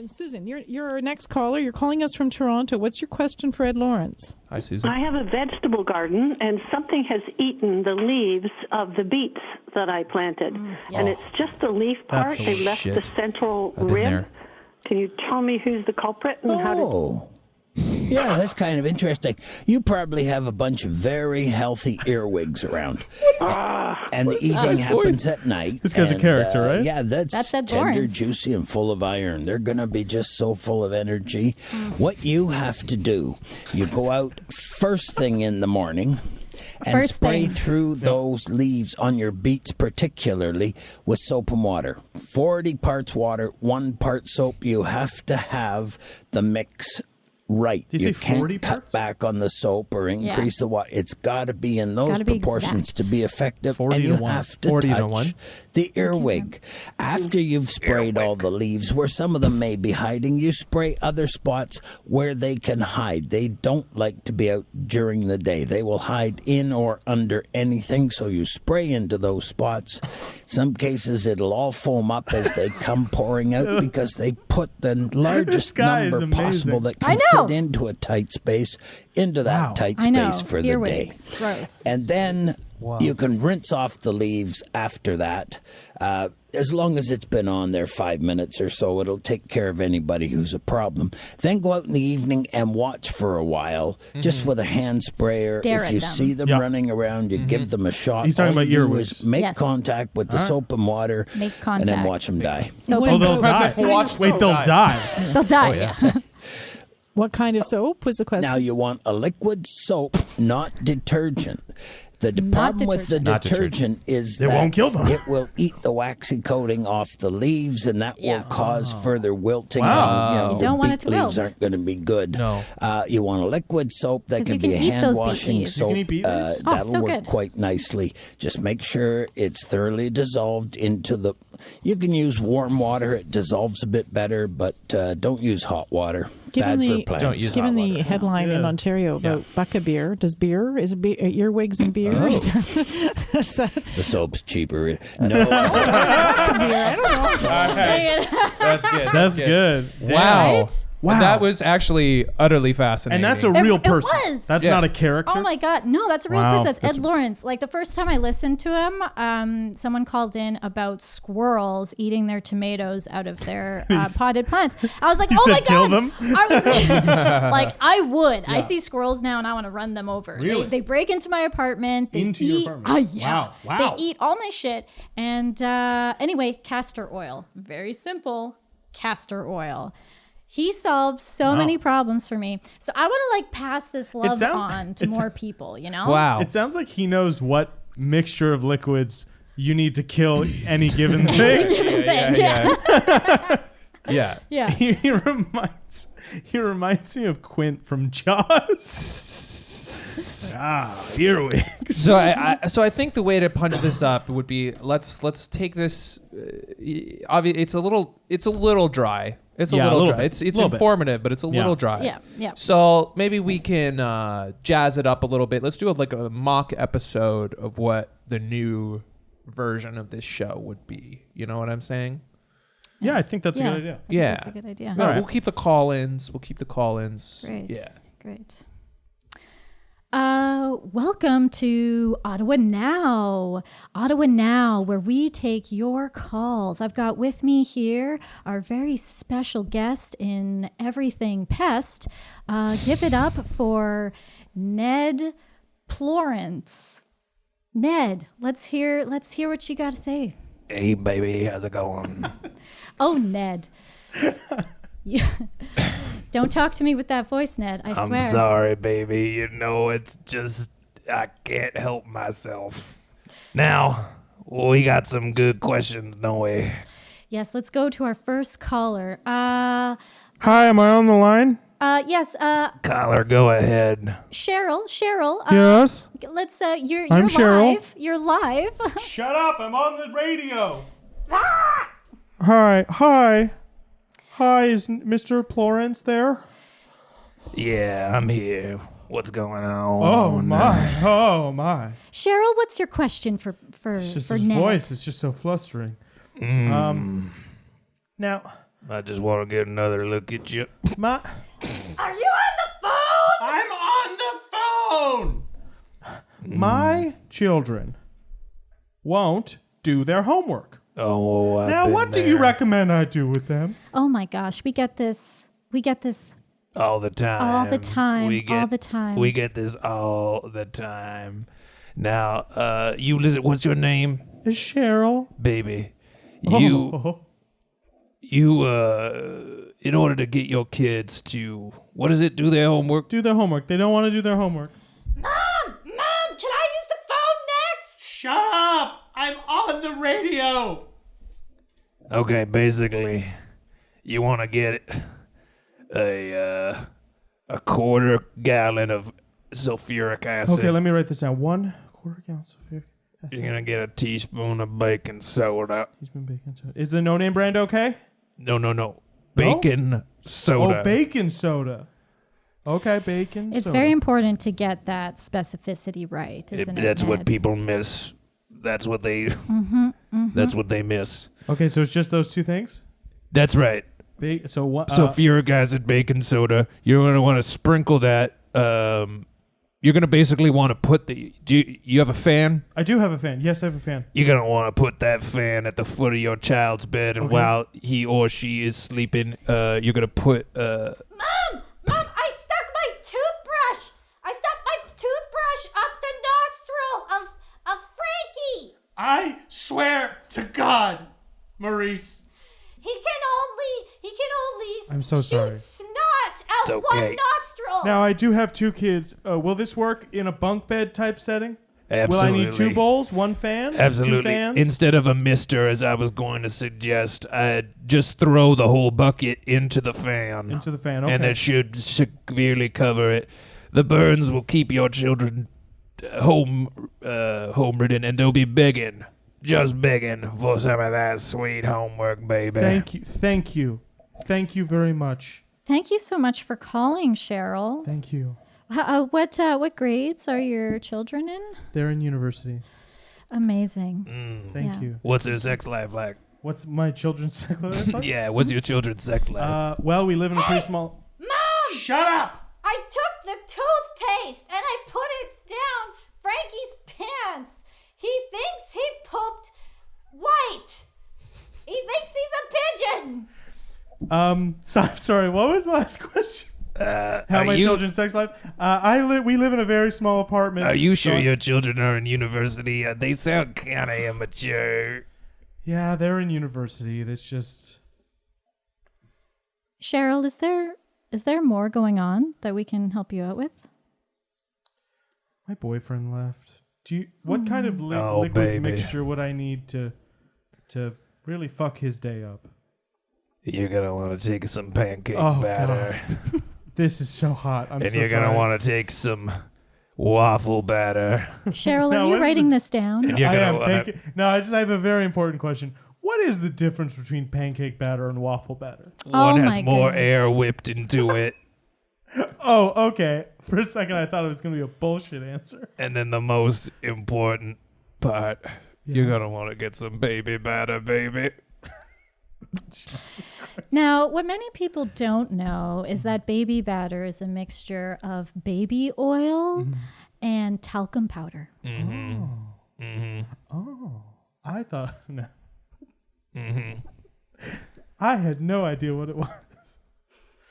[SPEAKER 8] Susan, you're our next caller. You're calling us from Toronto. What's your question for Ed Lawrence?
[SPEAKER 1] Hi, Susan.
[SPEAKER 9] I have a vegetable garden, and something has eaten the leaves of the beets that I planted. And it's just the leaf part. They left the central rib. Can you tell me who's the culprit and how to...
[SPEAKER 10] Yeah, that's kind of interesting. You probably have a bunch of very healthy earwigs around. And the eating happens at night.
[SPEAKER 4] This guy's a character, right?
[SPEAKER 10] Yeah, that's
[SPEAKER 3] Ed
[SPEAKER 10] tender,
[SPEAKER 3] Lawrence.
[SPEAKER 10] juicy, and full of iron. They're going to be just so full of energy. What you have to do, you go out first thing in the morning and
[SPEAKER 3] First
[SPEAKER 10] spray
[SPEAKER 3] thing.
[SPEAKER 10] through those leaves on your beets particularly with soap and water. 40 parts water, 1 part soap. You have to have the mix right.
[SPEAKER 4] Did you
[SPEAKER 10] You
[SPEAKER 4] say 40
[SPEAKER 10] can't cut
[SPEAKER 4] parts?
[SPEAKER 10] back on the soap or increase the water. It's got to be in those
[SPEAKER 3] gotta be
[SPEAKER 10] proportions
[SPEAKER 3] exact.
[SPEAKER 10] to be effective.
[SPEAKER 4] 40
[SPEAKER 10] and
[SPEAKER 4] to
[SPEAKER 10] you
[SPEAKER 4] 1.
[SPEAKER 10] have to
[SPEAKER 1] 40 to
[SPEAKER 10] touch
[SPEAKER 1] 1.
[SPEAKER 10] the earwig. After you've sprayed all the leaves, where some of them may be hiding, you spray other spots where they can hide. They don't like to be out during the day. They will hide in or under anything, so you spray into those spots. Some cases it'll all foam up as they come pouring out because they put the largest
[SPEAKER 4] guy is
[SPEAKER 10] number possible
[SPEAKER 4] amazing.
[SPEAKER 10] that
[SPEAKER 3] I
[SPEAKER 10] can
[SPEAKER 3] know.
[SPEAKER 10] fit into a tight space, into that tight
[SPEAKER 3] I know.
[SPEAKER 10] space for the day.
[SPEAKER 3] Earwigs. Gross.
[SPEAKER 10] And then you can rinse off the leaves after that. As long as it's been on there 5 minutes or so, it'll take care of anybody who's a problem. Then go out in the evening and watch for a while, just with a hand sprayer.
[SPEAKER 3] Stare
[SPEAKER 10] If
[SPEAKER 3] at
[SPEAKER 10] you
[SPEAKER 3] them.
[SPEAKER 10] see them running around, you give them a shot.
[SPEAKER 4] He's talking
[SPEAKER 10] All
[SPEAKER 4] about
[SPEAKER 10] you do
[SPEAKER 4] earwigs.
[SPEAKER 10] is make
[SPEAKER 3] Yes.
[SPEAKER 10] contact with the soap and water,
[SPEAKER 3] Make
[SPEAKER 10] and
[SPEAKER 3] contact.
[SPEAKER 10] then watch them die.
[SPEAKER 3] Soap
[SPEAKER 8] What
[SPEAKER 4] Oh,
[SPEAKER 3] and
[SPEAKER 4] they'll die.
[SPEAKER 1] Watch
[SPEAKER 4] Wait,
[SPEAKER 1] them
[SPEAKER 4] they'll
[SPEAKER 1] die.
[SPEAKER 4] die.
[SPEAKER 3] They'll die.
[SPEAKER 8] What kind of soap was the question?
[SPEAKER 10] Now you want a liquid soap, not detergent. The problem with the
[SPEAKER 1] Not detergent.
[SPEAKER 10] detergent is
[SPEAKER 4] It
[SPEAKER 10] that
[SPEAKER 4] won't kill them.
[SPEAKER 10] it will eat the waxy coating off the leaves, and that will cause further wilting.
[SPEAKER 4] Wow.
[SPEAKER 10] And,
[SPEAKER 3] You don't
[SPEAKER 10] the
[SPEAKER 3] want
[SPEAKER 10] beet
[SPEAKER 3] it to
[SPEAKER 10] leaves
[SPEAKER 3] wilt.
[SPEAKER 10] aren't going to be good.
[SPEAKER 1] No.
[SPEAKER 10] You want a liquid soap that
[SPEAKER 3] 'Cause
[SPEAKER 10] can
[SPEAKER 3] you
[SPEAKER 10] be
[SPEAKER 3] can
[SPEAKER 10] a
[SPEAKER 3] eat
[SPEAKER 10] hand
[SPEAKER 3] those beet
[SPEAKER 10] washing
[SPEAKER 3] leaves.
[SPEAKER 10] soap.
[SPEAKER 4] You can eat beet leaves?
[SPEAKER 3] Oh,
[SPEAKER 10] That'll
[SPEAKER 3] so
[SPEAKER 10] work
[SPEAKER 3] good.
[SPEAKER 10] quite nicely. Just make sure it's thoroughly dissolved into the. You can use warm water; it dissolves a bit better, but don't use hot water.
[SPEAKER 8] Given
[SPEAKER 10] Bad
[SPEAKER 8] the-
[SPEAKER 10] for plants.
[SPEAKER 1] Don't use
[SPEAKER 8] Given
[SPEAKER 1] hot
[SPEAKER 8] the
[SPEAKER 1] water.
[SPEAKER 8] headline in
[SPEAKER 4] Yeah.
[SPEAKER 8] Ontario about bucket beer, is earwigs and beer?
[SPEAKER 1] Oh.
[SPEAKER 8] Is that
[SPEAKER 10] The soap's cheaper. No.
[SPEAKER 8] bucket beer? I don't know.
[SPEAKER 1] That's good.
[SPEAKER 4] That's good.
[SPEAKER 1] Wow.
[SPEAKER 3] Right?
[SPEAKER 4] Wow.
[SPEAKER 1] That was actually utterly fascinating.
[SPEAKER 4] And that's a real
[SPEAKER 3] It
[SPEAKER 4] person.
[SPEAKER 3] was.
[SPEAKER 4] That's
[SPEAKER 1] Yeah.
[SPEAKER 4] not a character.
[SPEAKER 3] Oh my God. No, that's a real
[SPEAKER 4] Wow.
[SPEAKER 3] person. That's Ed Lawrence. Like the first time I listened to him, someone called in about squirrels eating their tomatoes out of their potted plants. I was like,
[SPEAKER 4] He
[SPEAKER 3] oh
[SPEAKER 4] said
[SPEAKER 3] my
[SPEAKER 4] kill
[SPEAKER 3] God.
[SPEAKER 4] them?
[SPEAKER 3] I was like, I would. I see squirrels now and I want to run them over.
[SPEAKER 4] Really?
[SPEAKER 3] They break into my apartment. They
[SPEAKER 4] Into
[SPEAKER 3] eat,
[SPEAKER 4] your apartment?
[SPEAKER 3] Yeah.
[SPEAKER 4] Wow.
[SPEAKER 3] They eat all my shit. And anyway, castor oil. Very simple. Castor oil. He solves so many problems for me. So I want to like pass this love on to more people, you know?
[SPEAKER 1] wow.
[SPEAKER 4] It sounds like he knows what mixture of liquids you need to kill any given thing.
[SPEAKER 1] yeah.
[SPEAKER 3] Yeah.
[SPEAKER 4] he reminds me of Quint from Jaws. Earwigs.
[SPEAKER 1] So I think the way to punch this up would be let's take this. It's a little dry. It's a
[SPEAKER 4] Yeah, a
[SPEAKER 1] little
[SPEAKER 4] little
[SPEAKER 1] dry.
[SPEAKER 4] bit.
[SPEAKER 1] It's
[SPEAKER 4] Little bit.
[SPEAKER 1] informative, but it's a little dry.
[SPEAKER 3] Yeah, yeah.
[SPEAKER 1] So maybe we can jazz it up a little bit. Let's do like a mock episode of what the new version of this show would be. You know what I'm saying?
[SPEAKER 4] Yeah, I think that's a
[SPEAKER 3] Yeah.
[SPEAKER 4] good idea.
[SPEAKER 1] Yeah.
[SPEAKER 3] That's a good idea.
[SPEAKER 1] No,
[SPEAKER 4] All right.
[SPEAKER 1] we'll keep the call-ins.
[SPEAKER 3] Great.
[SPEAKER 1] Yeah.
[SPEAKER 3] Great. Welcome to Ottawa Now. Ottawa Now, where we take your calls. I've got with me here our very special guest in everything pest. Give it up for Ned Plorence. Ned, let's hear what you got to say.
[SPEAKER 11] Hey, baby, how's it going?
[SPEAKER 3] Oh, Ned. Don't talk to me with that voice, Ned. I swear.
[SPEAKER 11] I'm sorry, baby. You know, it's just, I can't help myself. Now, we got some good questions, don't we?
[SPEAKER 3] Yes, let's go to our first caller.
[SPEAKER 4] Hi, am I on the line?
[SPEAKER 3] Yes,
[SPEAKER 11] Kyler, go ahead.
[SPEAKER 3] Cheryl,
[SPEAKER 4] Yes.
[SPEAKER 3] let's, you're
[SPEAKER 4] I'm Cheryl.
[SPEAKER 3] live. You're live.
[SPEAKER 4] Shut up! I'm on the radio. Hi. Is Mr. Plorence there?
[SPEAKER 11] Yeah, I'm here. What's going on?
[SPEAKER 4] Oh my!
[SPEAKER 3] Cheryl, what's your question for
[SPEAKER 4] It's just
[SPEAKER 3] for
[SPEAKER 4] his
[SPEAKER 3] Ned?
[SPEAKER 4] voice. It's just so flustering. Now,
[SPEAKER 11] I just want to get another look at you.
[SPEAKER 3] Are you on the phone?
[SPEAKER 4] I'm on the phone. My children won't do their homework.
[SPEAKER 11] Oh,
[SPEAKER 4] now what do you recommend I do with them?
[SPEAKER 3] Oh my gosh, we get this
[SPEAKER 11] all the time.
[SPEAKER 3] all the time.
[SPEAKER 11] We get this all the time. Now, you listen. What's your name?
[SPEAKER 4] It's Cheryl.
[SPEAKER 11] Baby.
[SPEAKER 4] Oh.
[SPEAKER 11] You, in order to get your kids to, what is it, do their homework?
[SPEAKER 4] Do their homework. They don't want to do their homework.
[SPEAKER 3] Mom, can I use the phone next?
[SPEAKER 4] Shut up! I'm on the radio.
[SPEAKER 11] Okay, basically, you want to get a quarter gallon of sulfuric acid.
[SPEAKER 4] Okay, let me write this down. 1 quarter gallon sulfuric acid.
[SPEAKER 11] You're going to get a teaspoon of baking soda.
[SPEAKER 4] Teaspoon baking soda. Is the no-name brand okay?
[SPEAKER 11] No. Baking soda.
[SPEAKER 4] Oh, baking soda. Okay, baking soda.
[SPEAKER 3] It's very important to get that specificity right, isn't it?
[SPEAKER 11] That's
[SPEAKER 3] Ned?
[SPEAKER 11] what people miss. That's what they. That's what they miss.
[SPEAKER 4] Okay, so it's just those two things.
[SPEAKER 11] That's right.
[SPEAKER 4] So what?
[SPEAKER 11] Sulfuric acid, baking soda. You're going to want to sprinkle that. You're going to basically want to put the. Do you have a fan?
[SPEAKER 4] I do have a fan. Yes, I have a fan.
[SPEAKER 11] You're going to want to put that fan at the foot of your child's bed, and while he or she is sleeping, you're going to put.
[SPEAKER 3] Mom, I stuck my toothbrush. Up the nostril of Frankie.
[SPEAKER 4] I swear to God, Maurice.
[SPEAKER 3] He can only
[SPEAKER 4] I'm so
[SPEAKER 3] shoot
[SPEAKER 4] sorry.
[SPEAKER 3] snot out
[SPEAKER 11] okay.
[SPEAKER 3] one nostril.
[SPEAKER 4] Now I do have 2 kids. Will this work in a bunk bed type setting?
[SPEAKER 11] Absolutely.
[SPEAKER 4] Will I need 2 bowls, 1 fan?
[SPEAKER 11] Absolutely.
[SPEAKER 4] 2 fans?
[SPEAKER 11] Instead of a mister, as I was going to suggest, I'd just throw the whole bucket into the fan.
[SPEAKER 4] Into the fan, okay.
[SPEAKER 11] And that should severely cover it. The burns will keep your children home-ridden, and they'll be begging, just begging for some of that sweet homework, baby.
[SPEAKER 4] Thank you very much.
[SPEAKER 3] Thank you so much for calling, Cheryl.
[SPEAKER 4] Thank you.
[SPEAKER 3] What grades are your children in?
[SPEAKER 4] They're in university.
[SPEAKER 3] Amazing.
[SPEAKER 4] Thank you.
[SPEAKER 11] What's their sex life like?
[SPEAKER 4] What's my children's sex life like?
[SPEAKER 11] Yeah, what's your children's sex life?
[SPEAKER 4] Well, we live in a pretty small...
[SPEAKER 3] Mom!
[SPEAKER 4] Shut up!
[SPEAKER 3] I took the toothpaste and I put it down Frankie's pants. He thinks he pooped white. He thinks he's a pigeon.
[SPEAKER 4] Sorry, what was the last question? How my children's sex life? We live in a very small apartment.
[SPEAKER 11] Are you sure your children are in university? They sound kind of immature.
[SPEAKER 4] Yeah, they're in university. That's just...
[SPEAKER 3] Cheryl, is there more going on that we can help you out with?
[SPEAKER 4] My boyfriend left. What kind of liquid mixture would I need to really fuck his day up?
[SPEAKER 11] You're gonna want to take some pancake batter.
[SPEAKER 4] God. This is so hot.
[SPEAKER 11] And you're gonna want to take some waffle batter.
[SPEAKER 3] Cheryl, are you writing this down?
[SPEAKER 11] And you're gonna
[SPEAKER 4] I have a very important question. What is the difference between pancake batter and waffle batter?
[SPEAKER 11] One has more air whipped into it.
[SPEAKER 4] Oh, okay. For a second, I thought it was going to be a bullshit answer.
[SPEAKER 11] And then the most important part, you're going to want to get some baby batter, baby.
[SPEAKER 3] Now, what many people don't know is that baby batter is a mixture of baby oil and talcum powder.
[SPEAKER 4] Oh, I thought... No. I had no idea what it was.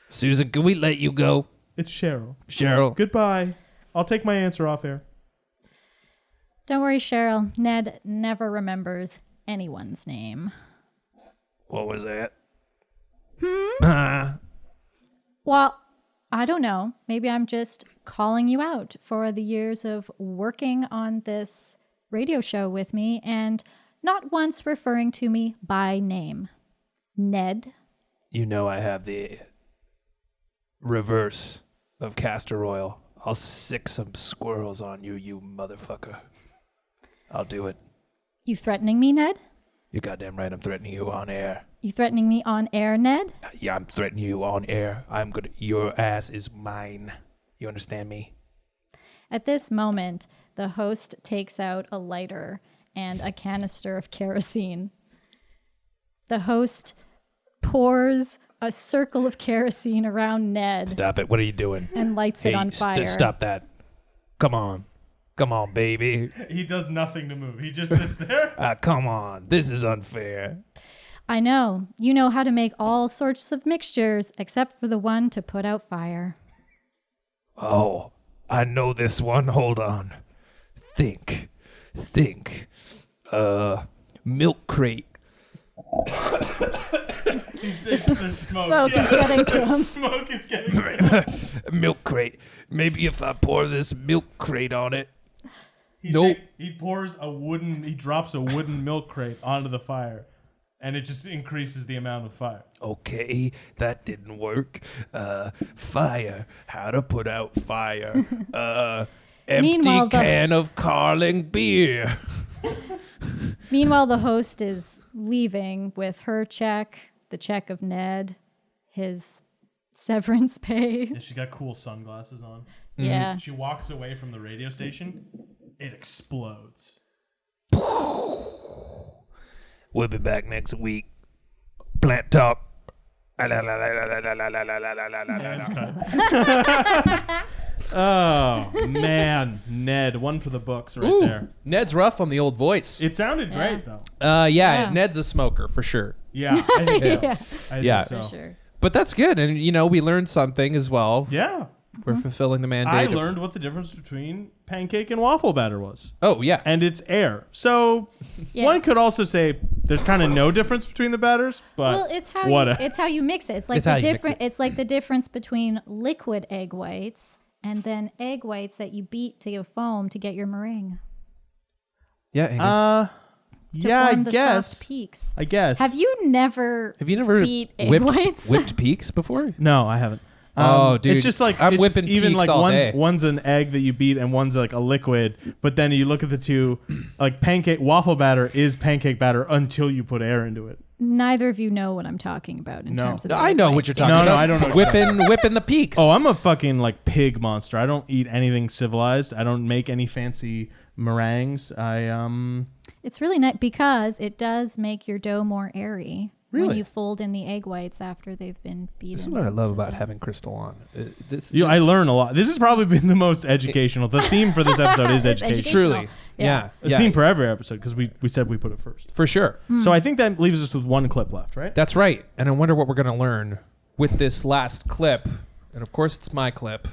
[SPEAKER 11] Susan, can we let you go?
[SPEAKER 4] It's Cheryl.
[SPEAKER 11] Cheryl.
[SPEAKER 4] Goodbye. I'll take my answer off air.
[SPEAKER 3] Don't worry, Cheryl. Ned never remembers anyone's name.
[SPEAKER 11] What was that?
[SPEAKER 3] Well, I don't know. Maybe I'm just calling you out for the years of working on this radio show with me and not once referring to me by name. Ned.
[SPEAKER 11] You know I have the reverse of castor oil. I'll sick some squirrels on you, you motherfucker. I'll do it.
[SPEAKER 3] You threatening me, Ned?
[SPEAKER 11] You're goddamn right, I'm threatening you on air.
[SPEAKER 3] You threatening me on air, Ned?
[SPEAKER 11] Yeah, I'm threatening you on air. Your ass is mine. You understand me?
[SPEAKER 3] At this moment, the host takes out a lighter and a canister of kerosene. The host pours a circle of kerosene around Ned.
[SPEAKER 11] Stop it. What are you doing?
[SPEAKER 3] And lights it on fire.
[SPEAKER 11] Stop that. Come on. Come on, baby.
[SPEAKER 4] He does nothing to move. He just sits there.
[SPEAKER 11] Come on. This is unfair.
[SPEAKER 3] I know. You know how to make all sorts of mixtures except for the one to put out fire.
[SPEAKER 11] Oh, I know this one. Hold on. Think. Milk crate.
[SPEAKER 4] There's smoke.
[SPEAKER 3] Is getting to him.
[SPEAKER 4] Smoke is getting to him.
[SPEAKER 11] Milk crate. Maybe if I pour this milk crate on it.
[SPEAKER 4] He drops a wooden milk crate onto the fire, and it just increases the amount of fire.
[SPEAKER 11] Okay, that didn't work. Fire. How to put out fire. Empty can of Carling beer.
[SPEAKER 3] Meanwhile, the host is leaving with her check, the check of Ned, his severance pay.
[SPEAKER 4] Yeah, she got cool sunglasses on.
[SPEAKER 3] Yeah.
[SPEAKER 4] She walks away from the radio station. It explodes.
[SPEAKER 11] We'll be back next week. Plant talk.
[SPEAKER 4] Oh, man. Ned, one for the books right there.
[SPEAKER 1] Ned's rough on the old voice.
[SPEAKER 4] It sounded great, though.
[SPEAKER 1] Yeah, Ned's a smoker for sure.
[SPEAKER 4] Yeah, I think so.
[SPEAKER 3] Yeah.
[SPEAKER 4] I think so.
[SPEAKER 3] For sure.
[SPEAKER 1] But that's good. And, we learned something as well.
[SPEAKER 4] Yeah.
[SPEAKER 1] We're fulfilling the mandate.
[SPEAKER 4] I learned what the difference between pancake and waffle batter was.
[SPEAKER 1] Oh, yeah.
[SPEAKER 4] And it's air. So one could also say there's kind of no difference between the batters, but
[SPEAKER 3] well, it's how you mix it. It's like it's like the difference between liquid egg whites and then egg whites that you beat to get foam to get your meringue.
[SPEAKER 1] Yeah, Angus.
[SPEAKER 3] To form the soft peaks.
[SPEAKER 4] I guess.
[SPEAKER 3] Have you never beat egg whites?
[SPEAKER 1] Whipped peaks before?
[SPEAKER 4] No, I haven't.
[SPEAKER 1] Oh, dude.
[SPEAKER 4] It's just like
[SPEAKER 1] I'm whipping
[SPEAKER 4] even
[SPEAKER 1] peaks
[SPEAKER 4] like
[SPEAKER 1] all day.
[SPEAKER 4] one's an egg that you beat and one's like a liquid, but then you look at the two, like waffle batter is pancake batter until you put air into it.
[SPEAKER 3] Neither of you know what I'm talking about in terms of the
[SPEAKER 1] I
[SPEAKER 3] egg
[SPEAKER 1] know
[SPEAKER 3] whites
[SPEAKER 1] what you're
[SPEAKER 3] thing.
[SPEAKER 1] talking about.
[SPEAKER 4] No, I don't know.
[SPEAKER 1] Whipping the peaks.
[SPEAKER 4] Oh, I'm a fucking like pig monster. I don't eat anything civilized. I don't make any fancy meringues.
[SPEAKER 3] It's really nice because it does make your dough more airy when
[SPEAKER 1] Really?
[SPEAKER 3] you fold in the egg whites after they've been beaten.
[SPEAKER 1] This is what I love about having Crystal on.
[SPEAKER 4] I learn a lot. This has probably been the most educational. The theme for this episode is education.
[SPEAKER 1] Truly. Yeah.
[SPEAKER 4] The theme for every episode because we said we put it first.
[SPEAKER 1] For sure.
[SPEAKER 4] So I think that leaves us with one clip left, right?
[SPEAKER 1] That's right. And I wonder what we're going to learn with this last clip. And of course, it's my clip.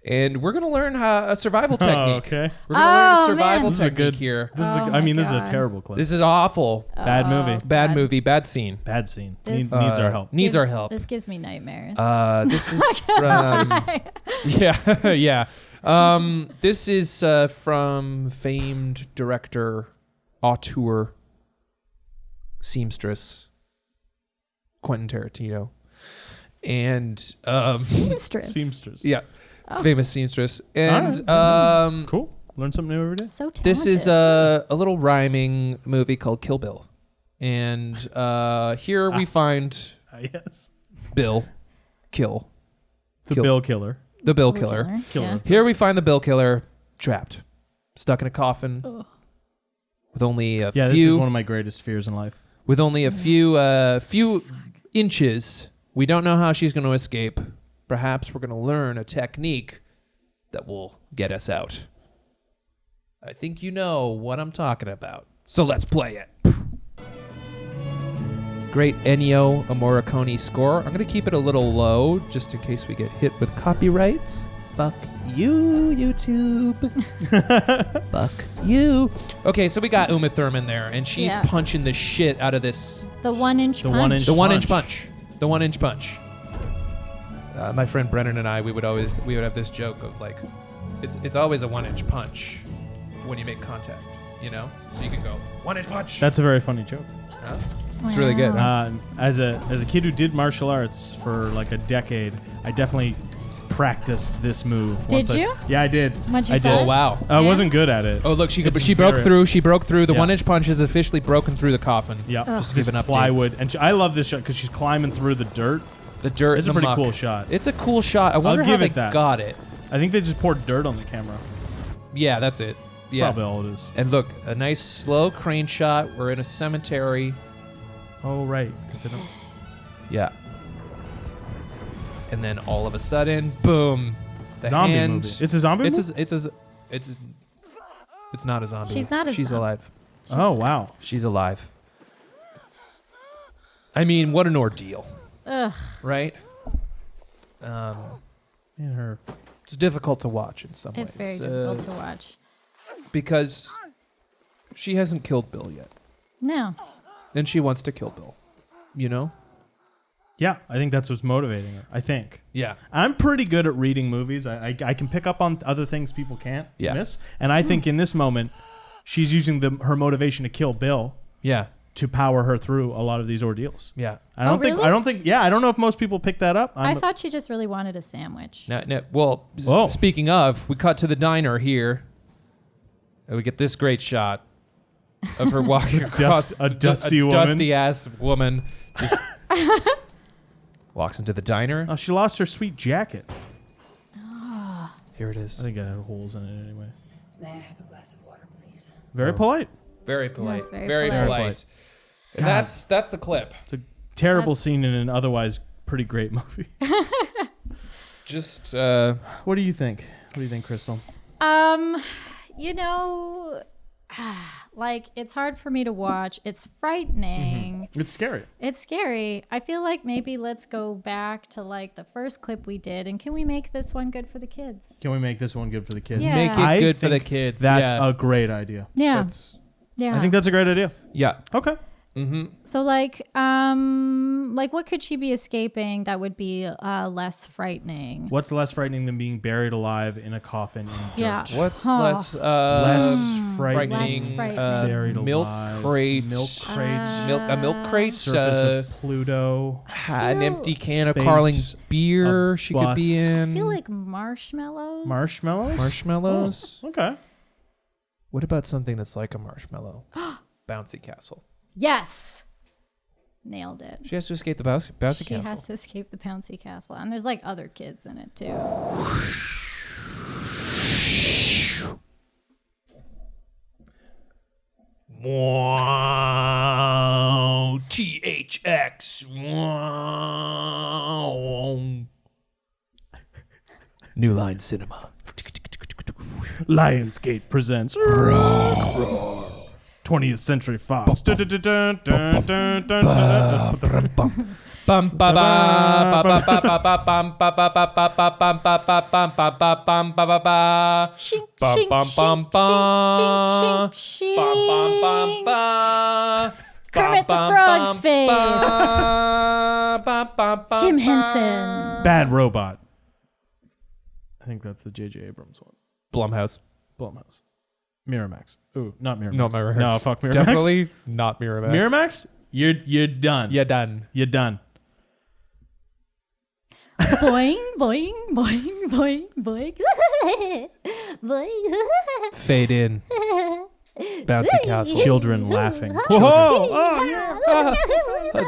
[SPEAKER 1] And we're going to learn a survival technique.
[SPEAKER 4] Okay.
[SPEAKER 1] We're going to learn a survival
[SPEAKER 4] This is a
[SPEAKER 1] technique
[SPEAKER 4] good
[SPEAKER 1] here.
[SPEAKER 4] This is this is a terrible clip.
[SPEAKER 1] This is awful.
[SPEAKER 4] Bad movie.
[SPEAKER 1] Bad movie. Bad scene.
[SPEAKER 4] Bad scene.
[SPEAKER 3] This-
[SPEAKER 4] Needs our help.
[SPEAKER 1] Needs our help.
[SPEAKER 3] This gives me nightmares.
[SPEAKER 1] This is from... Yeah. This is from famed director, auteur, seamstress, Quentin Tarantino. And
[SPEAKER 3] Seamstress.
[SPEAKER 1] Yeah.
[SPEAKER 3] Oh.
[SPEAKER 1] Famous seamstress. And
[SPEAKER 4] cool. Learn something new every day.
[SPEAKER 3] So talented.
[SPEAKER 1] this is a little rhyming movie called Kill Bill. And here we find
[SPEAKER 4] yes.
[SPEAKER 1] Bill Kill.
[SPEAKER 4] The Bill Killer.
[SPEAKER 1] The Bill Killer.
[SPEAKER 3] Yeah.
[SPEAKER 1] Here we find the Bill Killer trapped, stuck in a coffin with only a few.
[SPEAKER 4] Yeah, this is one of my greatest fears in life.
[SPEAKER 1] With only a few inches. We don't know how she's going to escape. Perhaps we're going to learn a technique that will get us out. I think you know what I'm talking about. So let's play it. Great Ennio Morricone score. I'm going to keep it a little low just in case we get hit with copyrights. Fuck you, YouTube. Fuck you. Okay, so we got Uma Thurman there, and she's punching the shit out of this.
[SPEAKER 3] The 1-inch punch.
[SPEAKER 1] The 1-inch punch. The 1-inch punch. My friend Brennan and I, we would have this joke of like, it's always a 1-inch punch when you make contact, So you can go 1-inch punch.
[SPEAKER 4] That's a very funny joke.
[SPEAKER 1] Huh? It's really good.
[SPEAKER 4] As a kid who did martial arts for like a decade, I definitely practiced this move.
[SPEAKER 3] Did you?
[SPEAKER 4] Yeah, I did.
[SPEAKER 3] Once you
[SPEAKER 4] I
[SPEAKER 3] saw
[SPEAKER 4] did.
[SPEAKER 3] it?
[SPEAKER 1] Oh wow!
[SPEAKER 4] I wasn't good at it.
[SPEAKER 1] Oh look, she broke through. She broke through. The 1-inch punch is officially broken through the coffin.
[SPEAKER 4] Yeah,
[SPEAKER 1] just to give an update.
[SPEAKER 4] Plywood, and I love this shot because she's climbing through the dirt.
[SPEAKER 1] The dirt.
[SPEAKER 4] It's a pretty cool shot.
[SPEAKER 1] It's a cool shot. I wonder how they got it.
[SPEAKER 4] I think they just poured dirt on the camera.
[SPEAKER 1] Yeah, that's it. Yeah,
[SPEAKER 4] probably all it is.
[SPEAKER 1] And look, a nice slow crane shot. We're in a cemetery.
[SPEAKER 4] Oh right, because they don't.
[SPEAKER 1] Yeah. And then all of a sudden, boom. The
[SPEAKER 4] Zombie
[SPEAKER 1] hand,
[SPEAKER 4] movie. It's a zombie movie?
[SPEAKER 1] It's not a zombie.
[SPEAKER 3] She's not a
[SPEAKER 1] She's
[SPEAKER 3] zombie.
[SPEAKER 1] alive.
[SPEAKER 4] Oh, wow.
[SPEAKER 1] She's alive. I mean, what an ordeal.
[SPEAKER 3] Ugh.
[SPEAKER 1] Right? It's difficult to watch in some ways.
[SPEAKER 3] It's very difficult to watch.
[SPEAKER 1] Because she hasn't killed Bill yet.
[SPEAKER 3] No.
[SPEAKER 1] And she wants to kill Bill. You know?
[SPEAKER 4] Yeah, I think that's what's motivating her. I think.
[SPEAKER 1] Yeah.
[SPEAKER 4] I'm pretty good at reading movies. I can pick up on other things people can't miss. And I think in this moment, she's using her motivation to kill Bill.
[SPEAKER 1] Yeah.
[SPEAKER 4] To power her through a lot of these ordeals.
[SPEAKER 1] Yeah.
[SPEAKER 4] I don't think. I don't know if most people pick that up.
[SPEAKER 3] I thought she just really wanted a sandwich.
[SPEAKER 1] Well, speaking of, we cut to the diner here. And we get this great shot of her walking across
[SPEAKER 4] a dusty woman.
[SPEAKER 1] Dusty ass woman. Just walks into the diner.
[SPEAKER 4] Oh, she lost her sweet jacket.
[SPEAKER 1] Here it is.
[SPEAKER 4] I think it had holes in it anyway.
[SPEAKER 6] May I have a glass of water, please?
[SPEAKER 4] Very polite.
[SPEAKER 1] Very polite.
[SPEAKER 3] Yes,
[SPEAKER 1] very polite.
[SPEAKER 4] polite.
[SPEAKER 1] And that's the clip.
[SPEAKER 4] It's a terrible scene in an otherwise pretty great movie.
[SPEAKER 1] Just
[SPEAKER 4] what do you think? What do you think, Krystal?
[SPEAKER 3] You know, like it's hard for me to watch. It's frightening.
[SPEAKER 4] It's scary.
[SPEAKER 3] It's scary. I feel like maybe let's go back to like the first clip we did, and can we make this one good for the kids?
[SPEAKER 4] Can we make this one good for the kids?
[SPEAKER 3] Yeah.
[SPEAKER 1] Make it good for the kids.
[SPEAKER 4] That's
[SPEAKER 1] yeah.
[SPEAKER 4] a great idea.
[SPEAKER 3] Yeah. Yeah.
[SPEAKER 4] I think that's a great idea.
[SPEAKER 1] Yeah.
[SPEAKER 4] Okay.
[SPEAKER 1] Mm-hmm.
[SPEAKER 3] So like what could she be escaping that would be less frightening?
[SPEAKER 4] What's less frightening than being buried alive in a coffin in dirt?
[SPEAKER 1] What's
[SPEAKER 4] less frightening? Buried
[SPEAKER 1] milk
[SPEAKER 4] alive.
[SPEAKER 1] crate.
[SPEAKER 4] Milk crate.
[SPEAKER 1] A milk crate.
[SPEAKER 4] Surface of Pluto.
[SPEAKER 1] An empty can of
[SPEAKER 4] Space,
[SPEAKER 1] Carling beer she could be
[SPEAKER 4] bus.
[SPEAKER 1] in.
[SPEAKER 3] I feel like marshmallows.
[SPEAKER 4] Marshmallows?
[SPEAKER 1] Marshmallows.
[SPEAKER 4] Oh, okay.
[SPEAKER 1] What about something that's like a marshmallow? Bouncy castle.
[SPEAKER 3] Yes. Nailed it.
[SPEAKER 1] She has to escape the bouncy castle.
[SPEAKER 3] She has to escape the bouncy castle. And there's like other kids in it too.
[SPEAKER 11] Wow. THX. Wow. New Line Cinema.
[SPEAKER 4] Lionsgate presents 20th Century Fox.
[SPEAKER 1] Bum ba ba ba ba ba ba ba bum ba ba ba ba ba bum ba ba bum ba ba bum ba ba ba.
[SPEAKER 3] Shink,
[SPEAKER 1] Bum
[SPEAKER 3] shink,
[SPEAKER 1] bum bum
[SPEAKER 3] shink, shink, shink, shink,
[SPEAKER 1] bum bum bum
[SPEAKER 3] shink.
[SPEAKER 1] bum.
[SPEAKER 3] Kermit the Frog's face. Jim Henson.
[SPEAKER 4] Bad Robot. I think that's the J.J. Abrams one.
[SPEAKER 1] Blumhouse.
[SPEAKER 4] Miramax. Ooh, not Miramax.
[SPEAKER 1] No, Miramax.
[SPEAKER 4] No, fuck Miramax.
[SPEAKER 1] Definitely not Miramax.
[SPEAKER 4] Miramax? You're done.
[SPEAKER 1] You're done.
[SPEAKER 4] You're done.
[SPEAKER 3] Boing, boing, boing, boing, boing. Boing.
[SPEAKER 1] Fade in. Bouncy castle.
[SPEAKER 4] Children laughing.
[SPEAKER 1] Whoa! Oh yeah.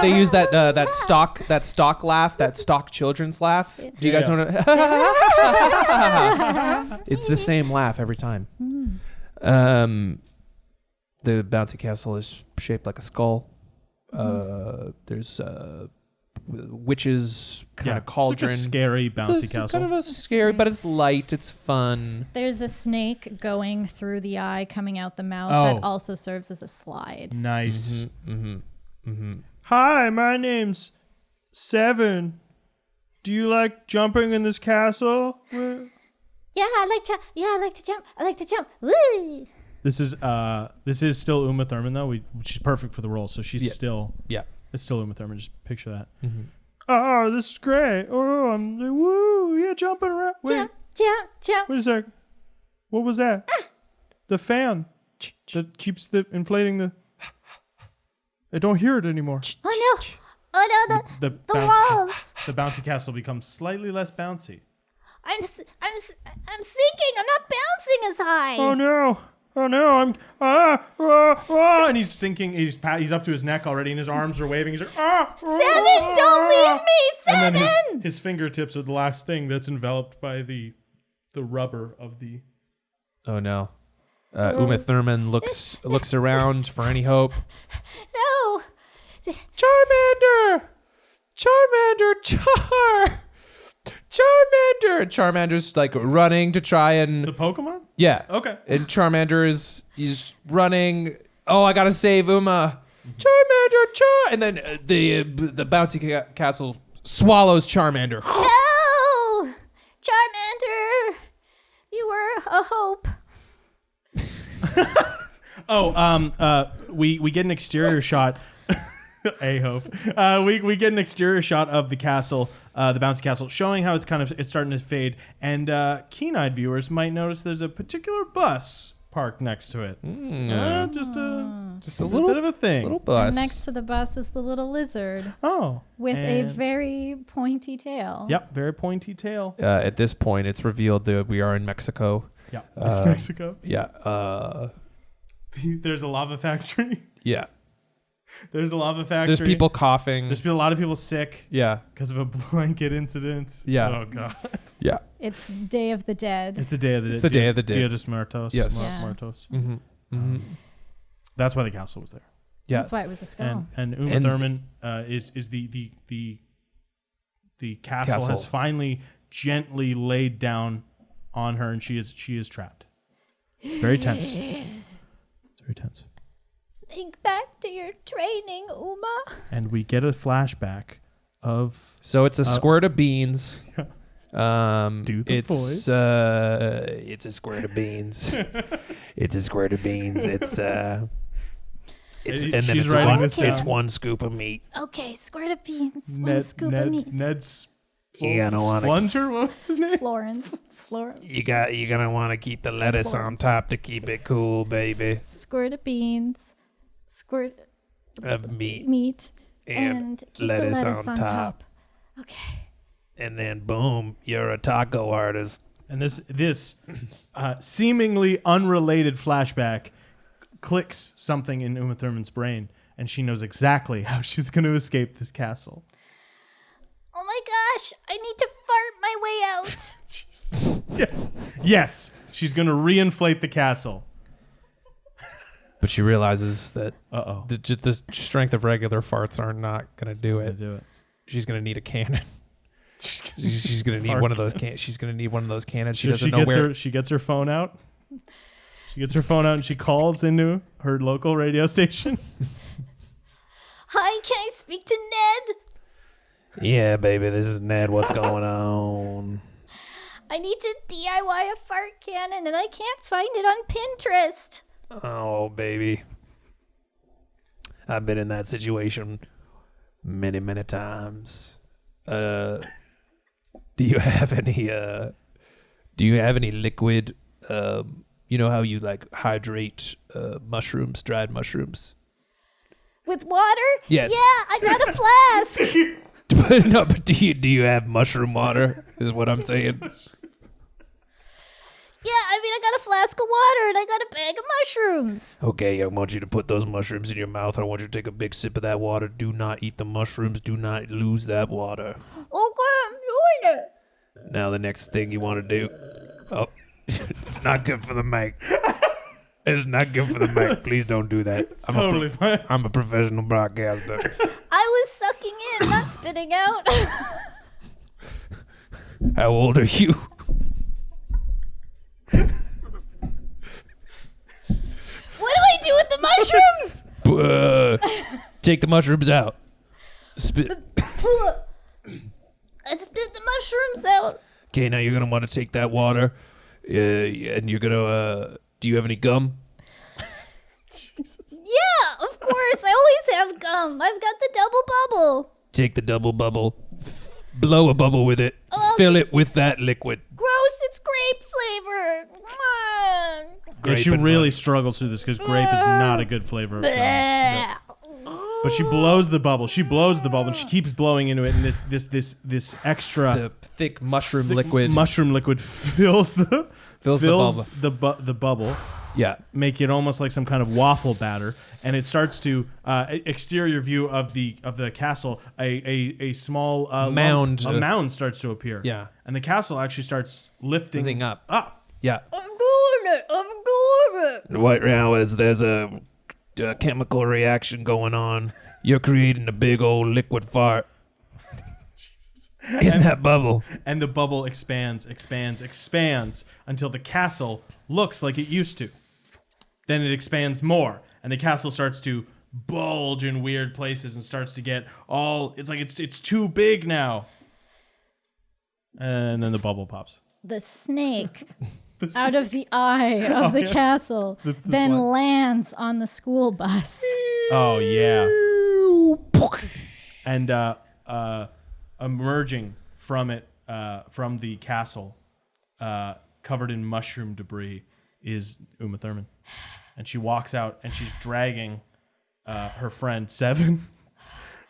[SPEAKER 1] They use that stock laugh, that stock children's laugh. Do you guys know what? It's the same laugh every time. The bouncy castle is shaped like a skull. There's witches kind of cauldron.
[SPEAKER 4] It's like a scary bouncy
[SPEAKER 1] It's
[SPEAKER 4] castle.
[SPEAKER 1] kind of a scary, but it's light. It's fun.
[SPEAKER 3] There's a snake going through the eye, coming out the mouth that also serves as a slide.
[SPEAKER 4] Nice. Hi, my name's Seven. Do you like jumping in this castle?
[SPEAKER 3] Yeah, I like to jump. I like to jump. Woo!
[SPEAKER 4] This is still Uma Thurman though. She's perfect for the role, so she's still it's still Uma Thurman. Just picture that. Oh, this is great. Oh, I'm woo, yeah, jumping around. Wait,
[SPEAKER 3] Jump.
[SPEAKER 4] wait a sec. What was that? The fan that keeps inflating the. I don't hear it anymore.
[SPEAKER 3] Oh no! The walls.
[SPEAKER 4] The bouncy castle becomes slightly less bouncy.
[SPEAKER 3] I'm sinking. I'm not bouncing as high.
[SPEAKER 4] Oh no! I'm and he's sinking. He's up to his neck already, and his arms are waving. He's like,
[SPEAKER 3] Seven, don't leave me, Seven.
[SPEAKER 4] And then his fingertips are the last thing that's enveloped by the rubber of the.
[SPEAKER 1] Oh no! Uma Thurman looks around for any hope.
[SPEAKER 3] No.
[SPEAKER 1] Charmander! Charmander, Charmander. And Charmander's like running to try and
[SPEAKER 4] The Pokemon?
[SPEAKER 1] yeah.
[SPEAKER 4] Okay.
[SPEAKER 1] And Charmander is running. Oh, I gotta save Uma. Charmander, and then the bouncy castle swallows Charmander.
[SPEAKER 3] No! Charmander! You were a hope.
[SPEAKER 4] We get an exterior shot. A hope. We get an exterior shot of the castle, the bouncy castle, showing how it's starting to fade. And keen-eyed viewers might notice there's a particular bus parked next to it. Just a little bit of a thing.
[SPEAKER 1] Little bus.
[SPEAKER 3] And next to the bus is the little lizard.
[SPEAKER 4] Oh.
[SPEAKER 3] With a very pointy tail.
[SPEAKER 4] Yep, very pointy tail.
[SPEAKER 1] At this point, it's revealed that we are in Mexico.
[SPEAKER 4] Yeah, it's Mexico.
[SPEAKER 1] Yeah.
[SPEAKER 4] There's a lava factory.
[SPEAKER 1] Yeah.
[SPEAKER 4] There's a lava factory.
[SPEAKER 1] There's people coughing.
[SPEAKER 4] There's been a lot of people sick.
[SPEAKER 1] Yeah.
[SPEAKER 4] Because of a blanket incident.
[SPEAKER 1] Yeah.
[SPEAKER 4] Oh, God.
[SPEAKER 1] Yeah.
[SPEAKER 3] It's Day of the Dead.
[SPEAKER 4] It's the Day of the Dead.
[SPEAKER 1] It's the Day of the Dead.
[SPEAKER 4] Dia de Muertos.
[SPEAKER 1] Yes.
[SPEAKER 4] Muertos.
[SPEAKER 1] Mm-hmm. Mm-hmm.
[SPEAKER 4] That's why the castle was there.
[SPEAKER 1] Yeah.
[SPEAKER 3] That's why it was a skull.
[SPEAKER 4] And Uma Thurman is the castle has finally gently laid down on her, and she is trapped. It's very tense. It's very tense.
[SPEAKER 3] Think back to your training, Uma.
[SPEAKER 4] And we get a flashback of.
[SPEAKER 1] So it's a squirt of beans.
[SPEAKER 4] Do the voice.
[SPEAKER 11] It's a squirt of beans. It's a squirt of beans. It's one scoop of meat.
[SPEAKER 3] Okay, squirt of beans, one scoop of meat.
[SPEAKER 4] Ned's
[SPEAKER 11] You're gonna want
[SPEAKER 4] Splunger, what was his name?
[SPEAKER 3] Florence.
[SPEAKER 11] You're gonna want to keep the lettuce on top to keep it cool, baby.
[SPEAKER 3] Squirt of beans, squirt
[SPEAKER 11] of meat,
[SPEAKER 3] and keep
[SPEAKER 11] lettuce,
[SPEAKER 3] the lettuce on top.
[SPEAKER 11] Okay. And then boom, you're a taco artist.
[SPEAKER 4] And this seemingly unrelated flashback clicks something in Uma Thurman's brain, and she knows exactly how she's going to escape this castle.
[SPEAKER 3] Oh my gosh, I need to fart my way out.
[SPEAKER 4] Yeah. Yes, she's going to reinflate the castle.
[SPEAKER 1] But she realizes that the strength of regular farts are not going to do it. She's going to need a cannon. She's going to need one of those She's going to need one of those cannons. She doesn't know where.
[SPEAKER 4] She gets her phone out. She gets her phone out and she calls into her local radio station.
[SPEAKER 3] Hi, can I speak to Ned?
[SPEAKER 11] Yeah, baby, this is Ned. What's going on?
[SPEAKER 3] I need to DIY a fart cannon and I can't find it on Pinterest.
[SPEAKER 11] Oh, baby. I've been in that situation many, many times. Do you have any liquid, you know how you like hydrate mushrooms, dried mushrooms?
[SPEAKER 3] With water?
[SPEAKER 11] Yes.
[SPEAKER 3] Yeah, I got a flask.
[SPEAKER 11] But do you have mushroom water? Is what I'm saying.
[SPEAKER 3] Yeah, I mean, I got a flask of water and I got a bag of mushrooms.
[SPEAKER 11] Okay, I want you to put those mushrooms in your mouth. I want you to take a big sip of that water. Do not eat the mushrooms. Do not lose that water.
[SPEAKER 3] Okay, I'm doing it.
[SPEAKER 11] Now the next thing you want to do. Oh, it's not good for the mic. It's not good for the mic. Please don't do that.
[SPEAKER 4] It's totally fine.
[SPEAKER 11] I'm a professional broadcaster.
[SPEAKER 3] I was sucking in, not spitting out.
[SPEAKER 11] How old are you?
[SPEAKER 3] What do I do with the mushrooms?
[SPEAKER 11] Take the mushrooms out. Spit.
[SPEAKER 3] I spit the mushrooms out.
[SPEAKER 11] Okay, now you're going to want to take that water and you're going to... do you have any gum?
[SPEAKER 3] Yeah, of course. I always have gum. I've got the double bubble.
[SPEAKER 11] Take the double bubble. Blow a bubble with it. Fill it with that liquid.
[SPEAKER 3] Gross, it's grape flavor.
[SPEAKER 4] Yeah, she really struggles through this because grape is not a good flavor of gum. No. But she blows the bubble. She blows the bubble and she keeps blowing into it, and this extra
[SPEAKER 1] The thick mushroom liquid.
[SPEAKER 4] Mushroom liquid fills the bubble.
[SPEAKER 1] Yeah.
[SPEAKER 4] Make it almost like some kind of waffle batter, and it starts to exterior view of the castle. A small
[SPEAKER 1] mound.
[SPEAKER 4] A mound starts to appear.
[SPEAKER 1] Yeah.
[SPEAKER 4] And the castle actually starts lifting
[SPEAKER 1] up.
[SPEAKER 11] Yeah.
[SPEAKER 3] I'm doing it.
[SPEAKER 11] Right now, as there's a chemical reaction going on, you're creating a big old liquid fart. in that bubble.
[SPEAKER 4] And the bubble expands until the castle looks like it used to. Then it expands more, and the castle starts to bulge in weird places and starts to get all. It's like it's too big now. And then the bubble pops.
[SPEAKER 3] The snake out of the eye of the castle then
[SPEAKER 4] slide.
[SPEAKER 3] lands on the school bus.
[SPEAKER 4] Oh yeah. And emerging from it, from the castle, covered in mushroom debris, is Uma Thurman, and she walks out and she's dragging her friend Seven,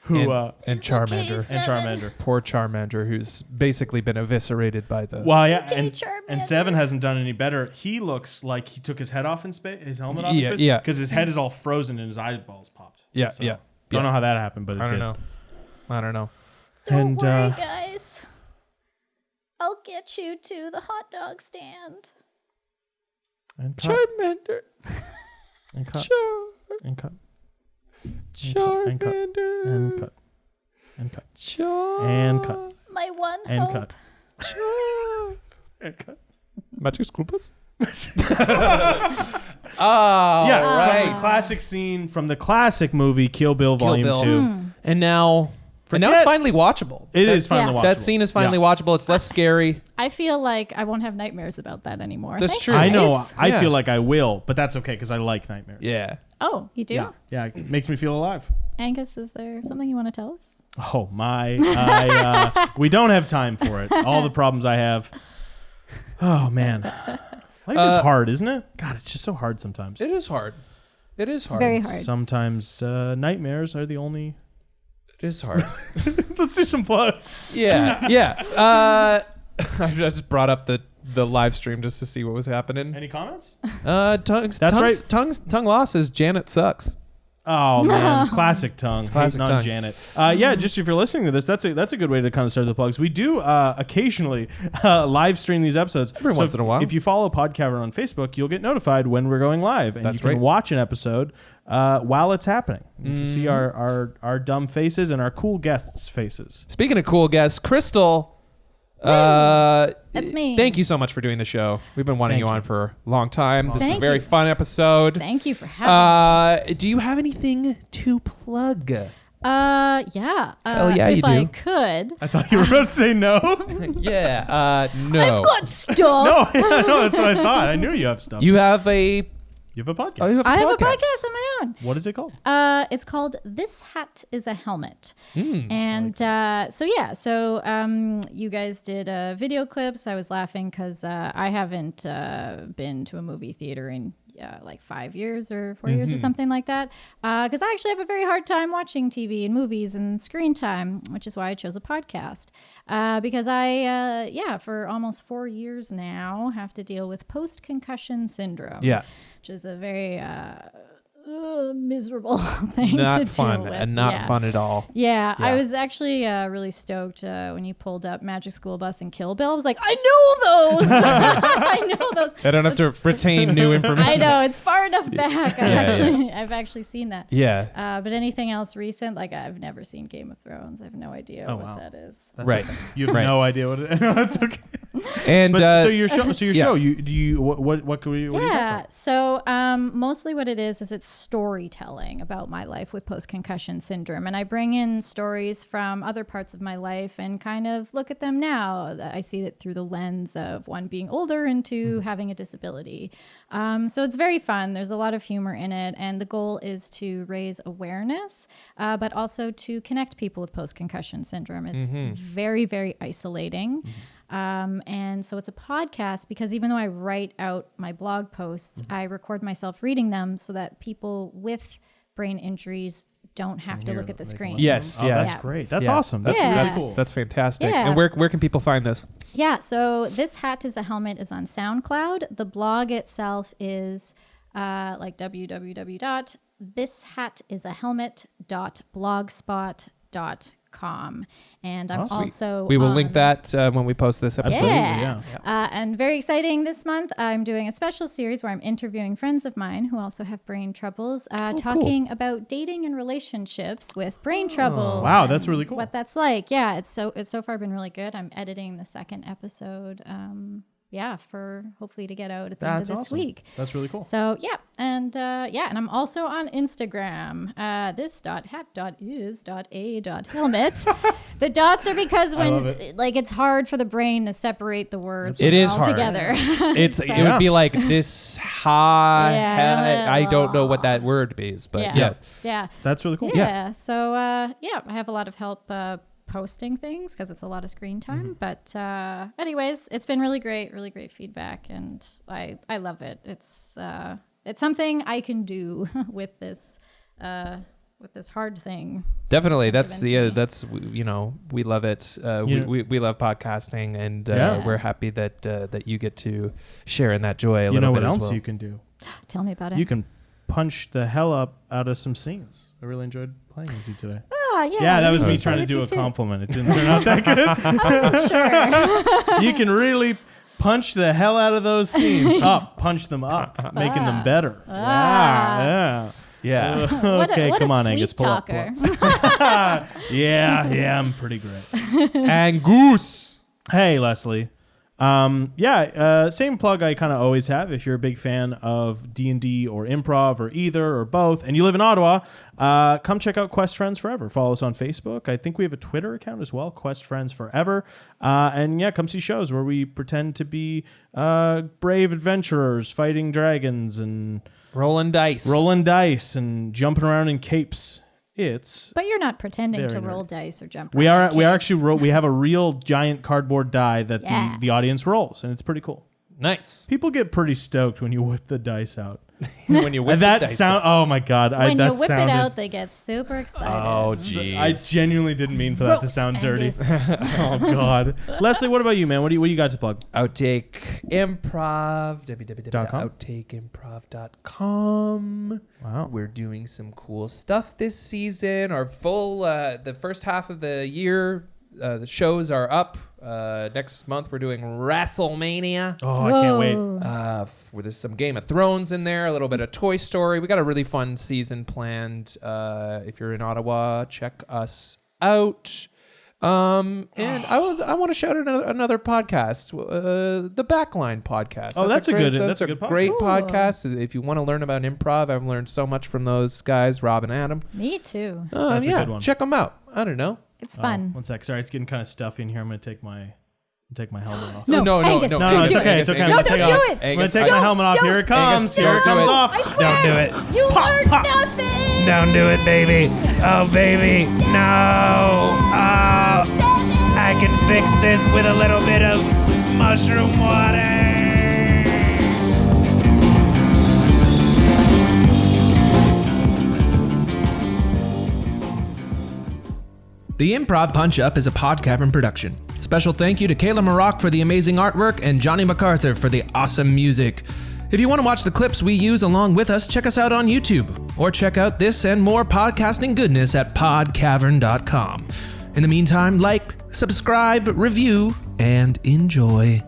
[SPEAKER 4] who
[SPEAKER 11] and Charmander.
[SPEAKER 3] Okay,
[SPEAKER 4] and Charmander.
[SPEAKER 11] Poor Charmander, who's basically been eviscerated by the.
[SPEAKER 4] Well, yeah,
[SPEAKER 3] okay,
[SPEAKER 4] and
[SPEAKER 3] Charmander.
[SPEAKER 4] Seven hasn't done any better. He looks like he took his head off in space, his helmet off in
[SPEAKER 11] Yeah,
[SPEAKER 4] space,
[SPEAKER 11] yeah.
[SPEAKER 4] because his head is all frozen and his eyeballs popped.
[SPEAKER 11] Yeah,
[SPEAKER 4] So,
[SPEAKER 11] yeah.
[SPEAKER 4] Don't know how that happened, but it
[SPEAKER 11] I
[SPEAKER 4] did.
[SPEAKER 11] don't know.
[SPEAKER 3] Don't
[SPEAKER 4] And,
[SPEAKER 3] worry, guys. I'll get you to the hot dog stand.
[SPEAKER 4] And cut.
[SPEAKER 11] Charmander.
[SPEAKER 4] And cut. And cut.
[SPEAKER 11] Charmander.
[SPEAKER 4] And cut. And cut. And cut.
[SPEAKER 11] Charmander.
[SPEAKER 4] And cut.
[SPEAKER 3] My one
[SPEAKER 4] And
[SPEAKER 3] hope.
[SPEAKER 4] cut. And cut.
[SPEAKER 11] Magic School Bus?
[SPEAKER 1] Oh,
[SPEAKER 4] Yeah,
[SPEAKER 1] right.
[SPEAKER 4] from the classic scene from the classic movie Kill Bill Volume
[SPEAKER 1] Bill.
[SPEAKER 4] 2.
[SPEAKER 1] And now it's finally watchable.
[SPEAKER 4] It is finally
[SPEAKER 3] Yeah.
[SPEAKER 4] watchable.
[SPEAKER 1] That scene is finally watchable. It's less scary.
[SPEAKER 3] I feel like I won't have nightmares about that anymore.
[SPEAKER 1] That's
[SPEAKER 3] Thanks,
[SPEAKER 1] true.
[SPEAKER 4] I
[SPEAKER 3] guys.
[SPEAKER 4] know. I
[SPEAKER 1] Yeah.
[SPEAKER 4] feel like I will, but that's okay because I like nightmares.
[SPEAKER 1] Yeah.
[SPEAKER 3] Oh, you do?
[SPEAKER 4] Yeah, it makes me feel alive.
[SPEAKER 3] Angus, is there something you want to tell us?
[SPEAKER 4] Oh my! We don't have time for it. All the problems I have. Oh man, life is hard, isn't it? God, it's just so hard sometimes.
[SPEAKER 1] It is hard. It is hard.
[SPEAKER 3] It's very hard.
[SPEAKER 4] Sometimes nightmares are the only.
[SPEAKER 1] It is hard.
[SPEAKER 4] Let's do some plugs.
[SPEAKER 1] Yeah. Yeah. I just brought up the live stream just to see what was happening.
[SPEAKER 4] Any comments?
[SPEAKER 1] Tongue Law says Janet sucks.
[SPEAKER 4] Oh man, classic tongue.
[SPEAKER 1] Classic
[SPEAKER 4] Hating on
[SPEAKER 1] tongue.
[SPEAKER 4] Janet. Yeah, just if you're listening to this, that's a good way to kind of start the plugs. We do occasionally live stream these episodes
[SPEAKER 1] Every once in a while.
[SPEAKER 4] If you follow Podcavern on Facebook, you'll get notified when we're going live, and
[SPEAKER 1] That's
[SPEAKER 4] you can
[SPEAKER 1] right.
[SPEAKER 4] watch an episode while it's happening. You can see our dumb faces and our cool guests' faces.
[SPEAKER 1] Speaking of cool guests, Krystal.
[SPEAKER 3] That's me.
[SPEAKER 1] Thank you so much for doing the show. We've been wanting
[SPEAKER 4] Thank
[SPEAKER 1] you
[SPEAKER 4] you.
[SPEAKER 1] on for a long time. This is a
[SPEAKER 3] Thank
[SPEAKER 1] very
[SPEAKER 3] you.
[SPEAKER 1] fun episode.
[SPEAKER 3] Thank you for having me.
[SPEAKER 1] Do you have anything to plug?
[SPEAKER 3] Yeah.
[SPEAKER 1] Hell yeah,
[SPEAKER 3] if
[SPEAKER 1] you do.
[SPEAKER 3] I could.
[SPEAKER 4] I thought you were about to say no.
[SPEAKER 1] Yeah. No.
[SPEAKER 3] I've got stuff.
[SPEAKER 4] No, that's what I thought. I knew you have stuff.
[SPEAKER 1] You have a.
[SPEAKER 4] You have a podcast.
[SPEAKER 1] Oh, you have
[SPEAKER 3] I have a
[SPEAKER 1] podcast.
[SPEAKER 3] podcast of my own.
[SPEAKER 4] What is it called?
[SPEAKER 3] It's called This Hat is a Helmet.
[SPEAKER 1] Hmm.
[SPEAKER 3] And so you guys did video clips. I was laughing because I haven't been to a movie theater in like 5 years or 4 years or something like that. Because I actually have a very hard time watching TV and movies and screen time, which is why I chose a podcast. Because I, for almost 4 years now, have to deal with post-concussion syndrome.
[SPEAKER 1] Yeah.
[SPEAKER 3] Which is a very miserable thing to
[SPEAKER 1] Not
[SPEAKER 3] deal
[SPEAKER 1] fun
[SPEAKER 3] with.
[SPEAKER 1] and not
[SPEAKER 3] Yeah.
[SPEAKER 1] fun at all.
[SPEAKER 3] Yeah, I
[SPEAKER 1] Yeah.
[SPEAKER 3] was actually really stoked when you pulled up Magic School Bus and Kill Bill. I was like, I know those. I know those.
[SPEAKER 1] I don't have to retain new information.
[SPEAKER 3] I know it's far enough back.
[SPEAKER 1] Yeah,
[SPEAKER 3] I've actually seen that.
[SPEAKER 1] Yeah.
[SPEAKER 3] But anything else recent? Like I've never seen Game of Thrones. I have no idea what
[SPEAKER 4] wow.
[SPEAKER 3] that is.
[SPEAKER 4] That's
[SPEAKER 1] Right.
[SPEAKER 4] okay. You have
[SPEAKER 1] Right.
[SPEAKER 4] no idea what it is. No, that's okay.
[SPEAKER 1] And
[SPEAKER 4] But so your show.
[SPEAKER 1] yeah.
[SPEAKER 4] What can we? What do you talk
[SPEAKER 3] Yeah.
[SPEAKER 4] about?
[SPEAKER 3] So mostly what it is it's storytelling about my life with post-concussion syndrome. And I bring in stories from other parts of my life and kind of look at them now. I see it through the lens of one being older and two having a disability. So it's very fun. There's a lot of humor in it. And the goal is to raise awareness, but also to connect people with post-concussion syndrome. It's very, very isolating. And so it's a podcast because even though I write out my blog posts, I record myself reading them so that people with brain injuries don't have to look at the screen.
[SPEAKER 1] Yes.
[SPEAKER 4] Oh,
[SPEAKER 1] Yeah.
[SPEAKER 4] that's
[SPEAKER 3] Yeah.
[SPEAKER 4] great. That's
[SPEAKER 1] Yeah.
[SPEAKER 4] awesome. That's
[SPEAKER 3] Yeah.
[SPEAKER 4] really cool.
[SPEAKER 1] That's fantastic.
[SPEAKER 3] Yeah.
[SPEAKER 1] And where can people find this?
[SPEAKER 3] Yeah, so This Hat is a Helmet is on SoundCloud. The blog itself is like www.thishatIsahelmet.blogspot.com. improv.com. And I'm also
[SPEAKER 1] we will link that when we post this episode.
[SPEAKER 3] Yeah. And very exciting this month, I'm doing a special series where I'm interviewing friends of mine who also have brain troubles, talking about dating and relationships with brain troubles.
[SPEAKER 4] Wow, that's really cool.
[SPEAKER 3] What that's like. Yeah, it's so far been really good. I'm editing the second episode. For hopefully to get out at the end of this week.
[SPEAKER 4] That's really cool.
[SPEAKER 3] So and I'm also on Instagram. This.hat.is.a.helmet. The dots are because when it's hard for the brain to separate the words.
[SPEAKER 1] It is hard
[SPEAKER 3] together.
[SPEAKER 1] It would be like this high. I don't know what that word means, but
[SPEAKER 3] yeah.
[SPEAKER 4] That's really cool.
[SPEAKER 3] Yeah. So I have a lot of help posting things because it's a lot of screen time. But anyways, it's been really great feedback, and I love it. It's something I can do with this hard thing.
[SPEAKER 1] Definitely, we love it. We love podcasting, and we're happy that you get to share in that joy.
[SPEAKER 4] You know what else you can do?
[SPEAKER 3] Tell me about it.
[SPEAKER 4] You can punch the hell up out of some scenes. I really enjoyed playing with you today.
[SPEAKER 3] Yeah,
[SPEAKER 4] that was me trying to do a compliment. It didn't turn out that good.
[SPEAKER 3] I wasn't sure.
[SPEAKER 4] You can really punch the hell out of those scenes up, punch them up, making them better. Yeah.
[SPEAKER 3] Okay,
[SPEAKER 4] come on,
[SPEAKER 3] sweet
[SPEAKER 4] Angus, pull up. Yeah, I'm pretty great.
[SPEAKER 1] Angus.
[SPEAKER 4] Hey, Leslie. Same plug I kind of always have. If you're a big fan of D&D or improv or either or both, and you live in Ottawa, come check out Quest Friends Forever. Follow us on Facebook. I think we have a Twitter account as well, Quest Friends Forever. Come see shows where we pretend to be brave adventurers fighting dragons and
[SPEAKER 1] rolling dice and
[SPEAKER 4] jumping around in capes.
[SPEAKER 3] But you're not pretending to roll dice or jump.
[SPEAKER 4] We have a real giant cardboard die that the audience rolls, and it's pretty cool.
[SPEAKER 1] Nice.
[SPEAKER 4] People get pretty stoked when you whip the dice out.
[SPEAKER 1] When you whip
[SPEAKER 4] that
[SPEAKER 1] the dice
[SPEAKER 4] sound,
[SPEAKER 1] out.
[SPEAKER 4] oh my god!
[SPEAKER 3] When you whip it out, they get super excited.
[SPEAKER 1] Oh jeez.
[SPEAKER 4] I genuinely didn't mean for that to sound dirty. Oh god. Leslie, what about you, man? What do you got to plug?
[SPEAKER 1] Outtake Improv, www.outtakeimprov.com.
[SPEAKER 4] Wow.
[SPEAKER 1] We're doing some cool stuff this season. Our full the first half of the year, the shows are up. Next month we're doing WrestleMania.
[SPEAKER 4] Oh, I can't wait.
[SPEAKER 1] Where there's some Game of Thrones in there, a little bit of Toy Story. We got a really fun season planned. If you're in Ottawa, check us out. And I want to shout out another podcast, the Backline podcast.
[SPEAKER 4] That's a good
[SPEAKER 1] podcast. Great podcast. If you want to learn about improv, I've learned so much from those guys, Rob and Adam.
[SPEAKER 3] Me too.
[SPEAKER 4] That's a good one.
[SPEAKER 1] Check them out. I don't know.
[SPEAKER 3] It's fun.
[SPEAKER 4] 1 sec. Sorry, it's getting kind of stuffy in here. I'm going to take my helmet off.
[SPEAKER 1] No,
[SPEAKER 3] Angus,
[SPEAKER 4] no, it's okay. It's okay.
[SPEAKER 3] No, don't do it.
[SPEAKER 4] I'm going to take my helmet off. Here it comes. Here it comes off.
[SPEAKER 3] I swear.
[SPEAKER 11] Don't do it.
[SPEAKER 3] You learned nothing.
[SPEAKER 11] Don't do it, baby. Oh, baby. No. Oh, I can fix this with a little bit of mushroom water.
[SPEAKER 1] The Improv Punch Up is a Pod Cavern production. Special thank you to Kayla Maroc for the amazing artwork and Johnny MacArthur for the awesome music. If you want to watch the clips we use along with us, check us out on YouTube. Or check out this and more podcasting goodness at podcavern.com. In the meantime, like, subscribe, review, and enjoy.